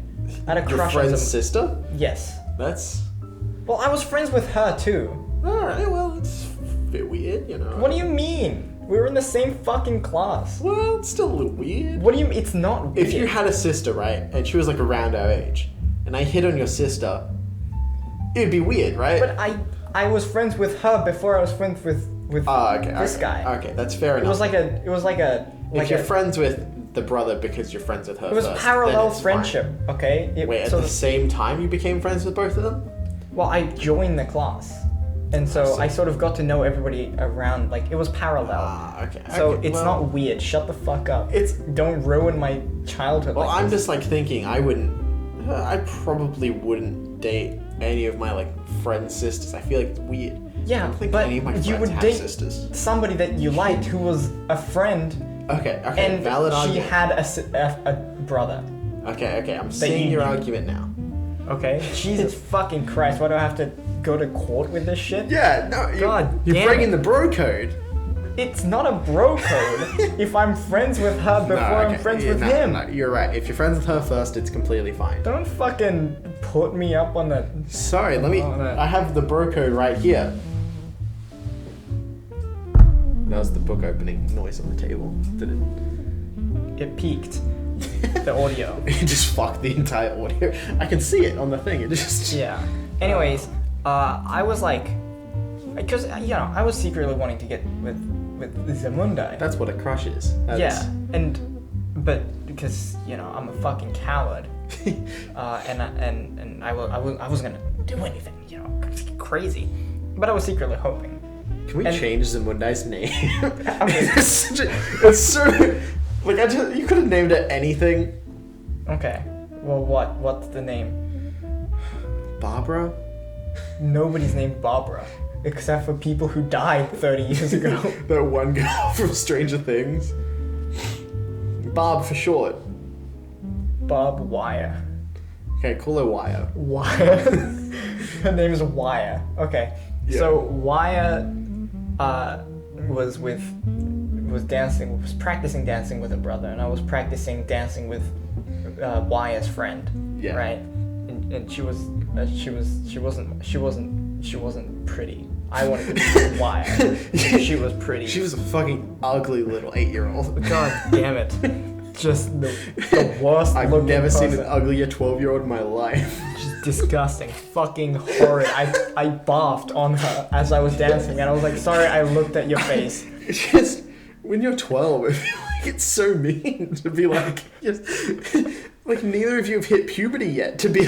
I had a crush on
Your friend's sister?
Yes.
Well,
I was friends with her, too.
Alright, well, it's a bit weird,
What do you mean? We were in the same fucking class.
Well, it's still a little weird.
What do you mean? It's not weird.
If you had a sister, right, and she was like around our age, and I hit on your sister, it'd be weird, right?
But I was friends with her before I was friends with this guy.
Okay, that's fair enough.
It was like a
if you're friends with the brother because you're friends with her
It was
first,
parallel
then it's
friendship,
fine.
okay?
At the same time you became friends with both of them?
Well, I joined the class. And so I sort of got to know everybody around, it was parallel.
Okay.
So it's not weird. Shut the fuck up. Don't ruin my childhood.
Well, I'm just thinking I probably wouldn't date any of my friends' sisters. I feel like it's weird.
Yeah,
I don't think
but
any of my
you
friends
would
have
date
sisters.
somebody that you liked who was a friend.
Okay,
and
valid
she
argument.
had a brother.
Okay, I'm seeing your argument now.
Okay? Jesus fucking Christ, why do I have to go to court with this shit?
Yeah, no, you're breaking the bro code.
It's not a bro code if I'm friends with her before I'm friends with him.
No, you're right. If you're friends with her first, it's completely fine.
Don't fucking put me up on the...
Sorry, I have the bro code right here. That was the book opening noise on the table. Did it?
It peaked. The audio.
It just fucked the entire audio. I can see it on the thing. It just...
Yeah. Anyways, I was because I was secretly wanting to get with Zamundai.
That's what a crush is.
But because I'm a fucking coward, and I was gonna do anything, you know, it's crazy. But I was secretly hoping.
Can we change Zamundai's name?
I mean,
it's so like you could have named it anything.
Okay. Well, what's the name?
Barbara?
Nobody's named Barbara, except for people who died 30 years ago.
That one girl from Stranger Things. Barb for short.
Bob Wire.
Okay, call her Wire.
Wire? Her name is Wire. Okay. Yeah. So Wire was practicing dancing with her brother, and I was practicing dancing with Wire's friend. Yeah. Right? And she wasn't pretty. I wanted to be Wire. She was pretty.
She was a fucking ugly little 8-year-old.
God damn it. Just the worst
I've
looking
never
person.
seen an uglier 12-year-old in my life.
Just disgusting. Fucking horrid. I barfed on her as I was dancing, and I was like, sorry, I looked at your face.
It's just, when you're 12, I feel like it's so mean to be like, just, like neither of you have hit puberty yet, to be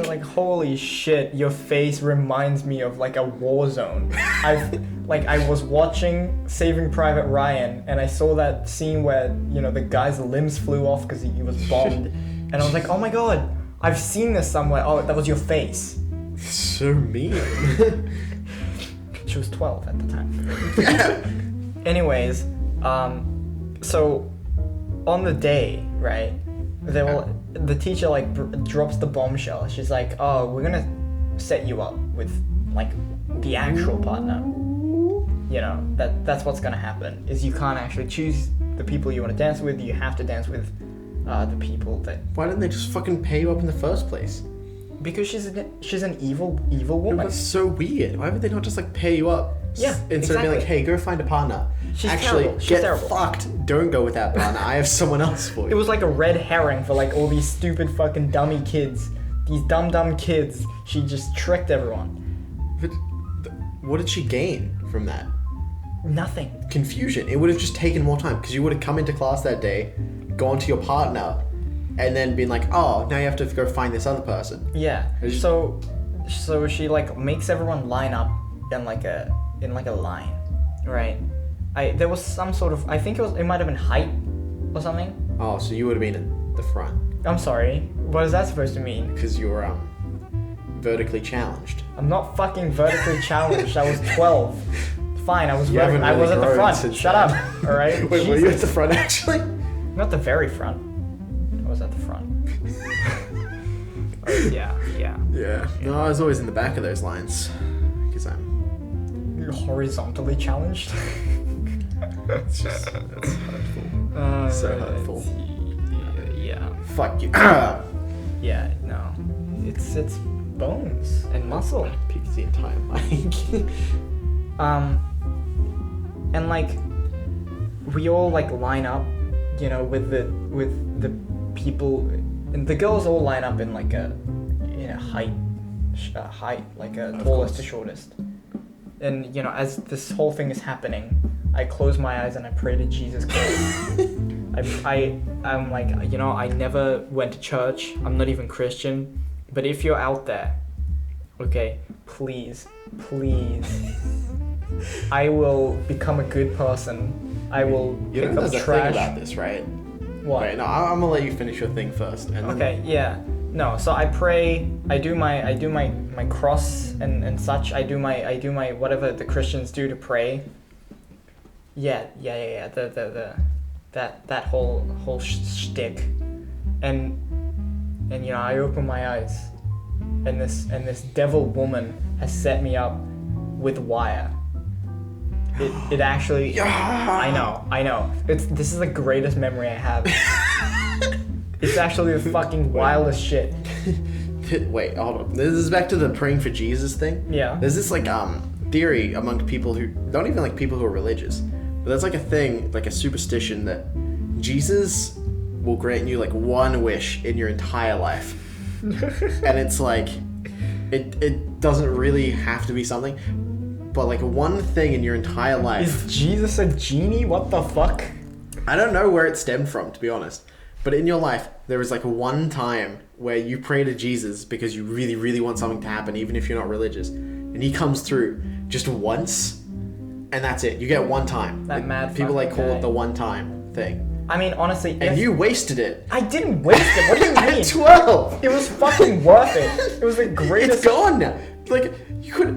like, holy shit, your face reminds me of like a war zone. I was watching Saving Private Ryan, and I saw that scene where, you know, the guy's limbs flew off because he was bombed, and I was like, oh my god, I've seen this somewhere. Oh, that was your face.
So mean.
She was 12 at the time. Anyways, so on the day, right, the teacher like drops the bombshell. She's like, oh, we're gonna set you up with like the actual partner. You know, that's what's gonna happen, is you can't actually choose the people you want to dance with. You have to dance with the people that...
Why didn't they just fucking pay you up in the first place?
Because she's an evil woman.
That's so weird. Why would they not just like pay you up?
Yeah,
Instead of being like, hey, go find a partner.
She's
actually
terrible. She's
get
terrible.
fucked. Don't go with that partner. I have someone else for you.
It was like a red herring for like all these stupid fucking dummy kids. These dumb kids. She just tricked everyone.
But what did she gain from that?
Nothing. Confusion.
It would have just taken more time, because you would have come into class that day, gone to your partner, and then been like, oh, now you have to go find this other person.
Yeah. So she like makes everyone line up in like a line, right? There was some sort of, I think it might have been height or something.
Oh, so you would have been in the front.
I'm sorry. What is that supposed to mean?
Because you were vertically challenged.
I'm not fucking vertically challenged. I was 12. Fine, I was at the front. Shut up. All right.
Wait, were you at the front actually?
Not the very front. I was at the front. Yeah.
No, I was always in the back of those lines, because I'm
horizontally challenged.
That's hurtful. So hurtful.
Yeah.
Fuck you.
Yeah. No. It's bones and muscle.
Picked the entire mic.
And like we all like line up, you know, with the people, and the girls all line up in like a height, like a tallest to shortest. And you know, as this whole thing is happening, I close my eyes and I pray to Jesus Christ. I'm like, you know, I never went to church. I'm not even Christian. But if you're out there, okay, please, I will become a good person. I will pick up trash.
Thing about this, right?
What?
Wait, no, I'm gonna let you finish your thing first. And then...
Okay, yeah. No, so I pray. I do my cross and such. I do my whatever the Christians do to pray. Yeah. That whole shtick, and you know, I open my eyes, and this devil woman has set me up with wire. It actually. I know. This is the greatest memory I have. It's actually the fucking wildest shit.
Wait, hold on. This is back to the praying for Jesus thing.
Yeah.
There's this like theory among people who not even like people who are religious, but there's like a thing, like a superstition that Jesus will grant you like one wish in your entire life. And it's like it doesn't really have to be something, but like one thing in your entire life.
Is Jesus a genie? What the fuck?
I don't know where it stemmed from, to be honest. But in your life, there was like one time where you pray to Jesus because you really, really want something to happen, even if you're not religious, and he comes through just once, and that's it. You get one time.
That mad
people
fucking
call
guy.
it the one time thing.
I mean, honestly,
And you wasted it.
I didn't waste it. What do you mean?
At 12.
It was fucking worth it. It was the greatest.
It's gone now. Like, you could.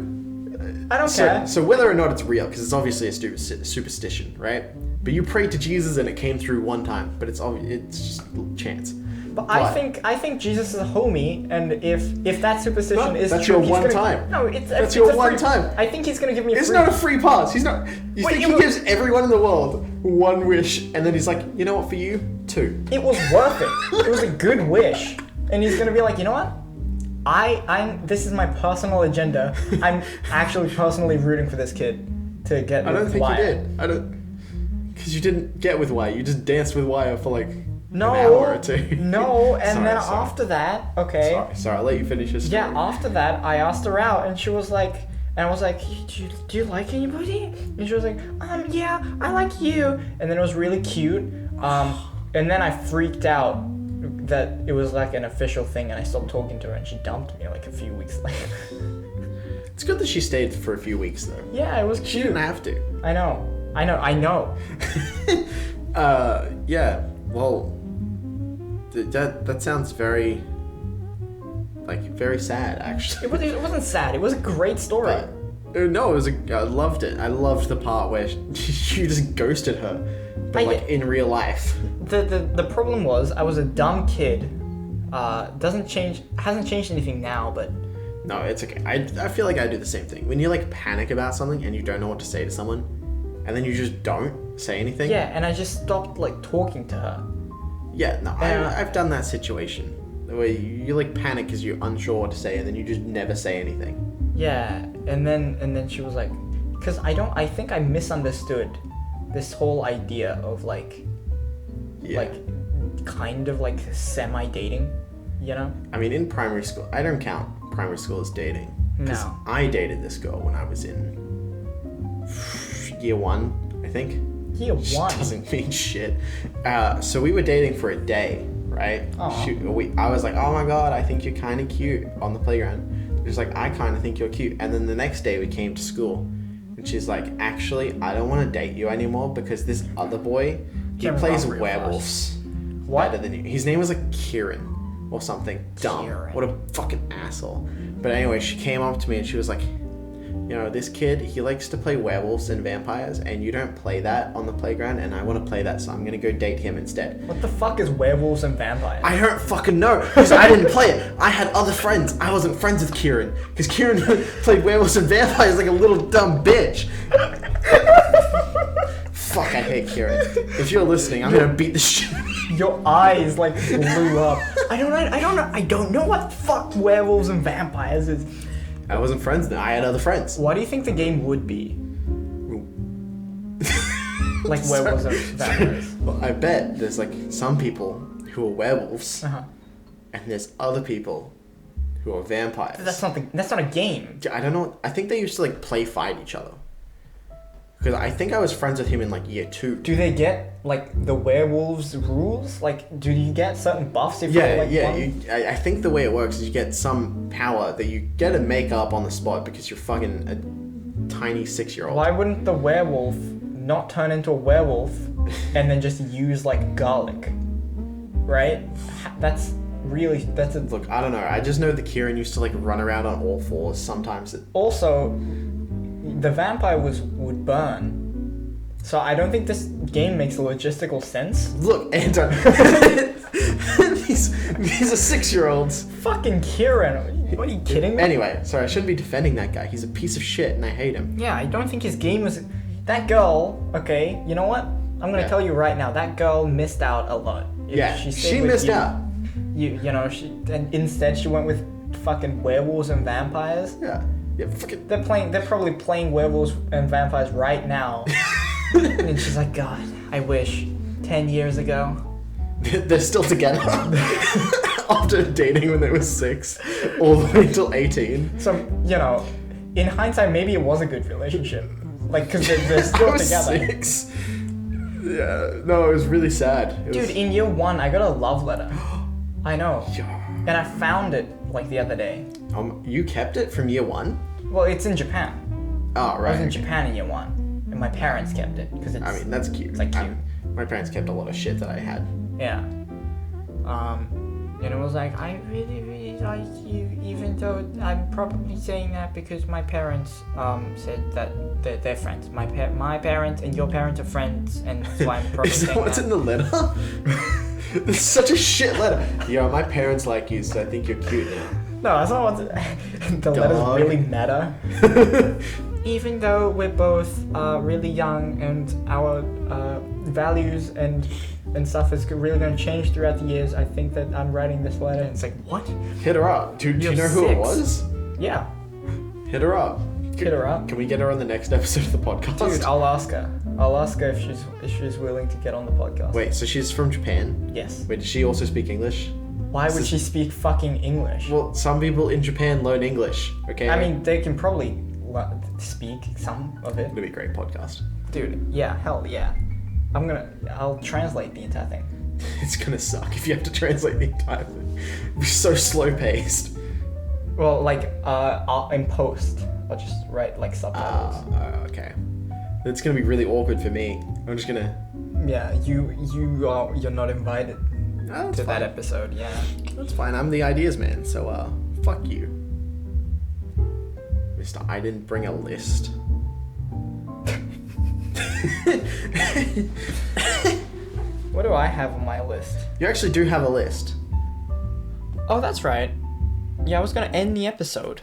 I don't care.
So whether or not it's real, because it's obviously a superstition, right? But you prayed to Jesus and it came through one time, but it's just chance.
But I think Jesus is a homie, and if that superstition is
that's
true,
your one time.
No,
that's your one time.
I think he's gonna give me.
It's not a free pass. He's not. You think he gives everyone in the world one wish, and then he's like, you know what, for you, 2.
It was worth it. It was a good wish, and he's gonna be like, you know what? This is my personal agenda. I'm actually personally rooting for this kid to get.
I don't think
Wyatt.
you did. I don't, because you didn't get with Wyatt. You just danced with Wyatt for like an
No,
hour or 2.
no, and
Sorry,
then
sorry.
after that, okay.
Sorry, I'll let you finish your story.
Yeah, after that, I asked her out, and she was like, and I was like, do you like anybody? And she was like, yeah, I like you. And then it was really cute. And then I freaked out that it was like an official thing, and I stopped talking to her, and she dumped me like a few weeks later.
It's good that she stayed for a few weeks though.
Yeah, it was cute.
She didn't have to.
I know.
Yeah. Well, that sounds very sad actually.
It wasn't sad. It was a great story.
No, it was. I loved it. I loved the part where you just ghosted her, but in real life.
The problem was I was a dumb kid. Hasn't changed anything now, but.
No, it's okay. I feel like I do the same thing. When you like panic about something and you don't know what to say to someone, and then you just don't say anything.
Yeah, and I just stopped like talking to her.
Yeah, no, I've done that situation where you like panic because you're unsure what to say, and then you just never say anything.
Yeah, and then she was like, because I think I misunderstood this whole idea of like kind of like semi-dating, you know?
I mean, in primary school, I don't count primary school as dating. Because
No.
I dated this girl when I was in year 1, I think.
Year 1?
Which doesn't mean shit. So we were dating for a day, right? I was like, oh my god, I think you're kind of cute on the playground. She's like, I kind of think you're cute. And then the next day we came to school, and she's like, actually, I don't want to date you anymore because this other boy, he plays werewolves better than you. His name was like Kieran or something dumb.
Kieran.
What a fucking asshole. But anyway, she came up to me and she was like, you know, this kid, he likes to play werewolves and vampires, and you don't play that on the playground, and I want to play that, so I'm gonna go date him instead.
What the fuck is werewolves and vampires?
I don't fucking know, because I didn't play it. I had other friends. I wasn't friends with Kieran, because Kieran played werewolves and vampires like a little dumb bitch. Fuck, I hate Kieran. If you're listening, I'm gonna beat the shit.
Your eyes like blew up. I don't know what fuck werewolves and vampires is.
I wasn't friends then. I had other friends.
What do you think the game would be? Like werewolves and vampires.
Well, I bet there's like some people who are werewolves, and there's other people who are vampires.
That's not a game.
I don't know. I think they used to like play fight each other. Because I think I was friends with him in like year 2.
Do they get like the werewolves rules? Like, do you get certain buffs if you're like one?
I think the way it works is you get some power that you get to make up on the spot because you're fucking a tiny 6-year-old.
Why wouldn't the werewolf not turn into a werewolf and then just use like garlic? Right? That's a...
Look, I don't know. I just know that Kieran used to like run around on all fours sometimes.
Also, the vampire would burn. So I don't think this game makes logistical sense.
Look, Anton. these are 6-year-olds.
Fucking Kieran. What are you kidding me?
Anyway, sorry, I shouldn't be defending that guy. He's a piece of shit and I hate him.
Yeah, I don't think his game was... That girl, okay, you know what? I'm gonna tell you right now, that girl missed out a lot. If
she missed out.
You know, and instead she went with fucking werewolves and vampires.
Yeah, fucking...
They're probably playing werewolves and vampires right now. And she's like, God, I wish 10 years ago.
They're still together. After dating when they were 6, all the way until 18.
So, you know, in hindsight, maybe it was a good relationship. Like, because they're still
I was
together.
6. Yeah, no, it was really sad.
Dude, in year 1, I got a love letter. I know. And I found it like the other day.
You kept it from year 1?
Well, it's in Japan.
Oh, right.
I was in Japan in year 1, and my parents kept it because it's.
I mean, that's cute.
It's like cute.
My parents kept a lot of shit that I had.
Yeah. And it was like, I really, really like you, even though I'm probably saying that because my parents said that they're friends. My parents and your parents are friends, and so I'm probably
Is
saying
that what's in the letter? It's such a shit letter. Yo, my parents like you, so I think you're cute now.
No, that's not what the letters really matter. Even though we're both really young and our values and stuff is really going to change throughout the years, I think that I'm writing this letter. And it's like, what?
Hit her up. Do you know who it was?
Yeah.
Hit her up.
Hit her up.
Can we get her on the next episode of the podcast?
Dude, I'll ask her. I'll ask her if she's willing to get on the podcast.
Wait, so she's from Japan?
Yes.
Wait, does she also speak English?
Why would she speak fucking English?
Well, some people in Japan learn English, okay?
I mean, they can probably speak some of it.
It'll be a great podcast.
Dude, yeah, hell yeah. I'll translate the entire thing.
It's gonna suck if you have to translate the entire thing. It'll be so slow paced.
Well, like, in post, I'll just write, like, subtitles.
Okay. It's gonna be really awkward for me. I'm just gonna...
Yeah, you're not invited to that episode, yeah.
That's fine, I'm the ideas man, so, fuck you. Mr. I didn't bring a list.
What do I have on my list?
You actually do have a list.
Oh, that's right. Yeah, I was gonna end the episode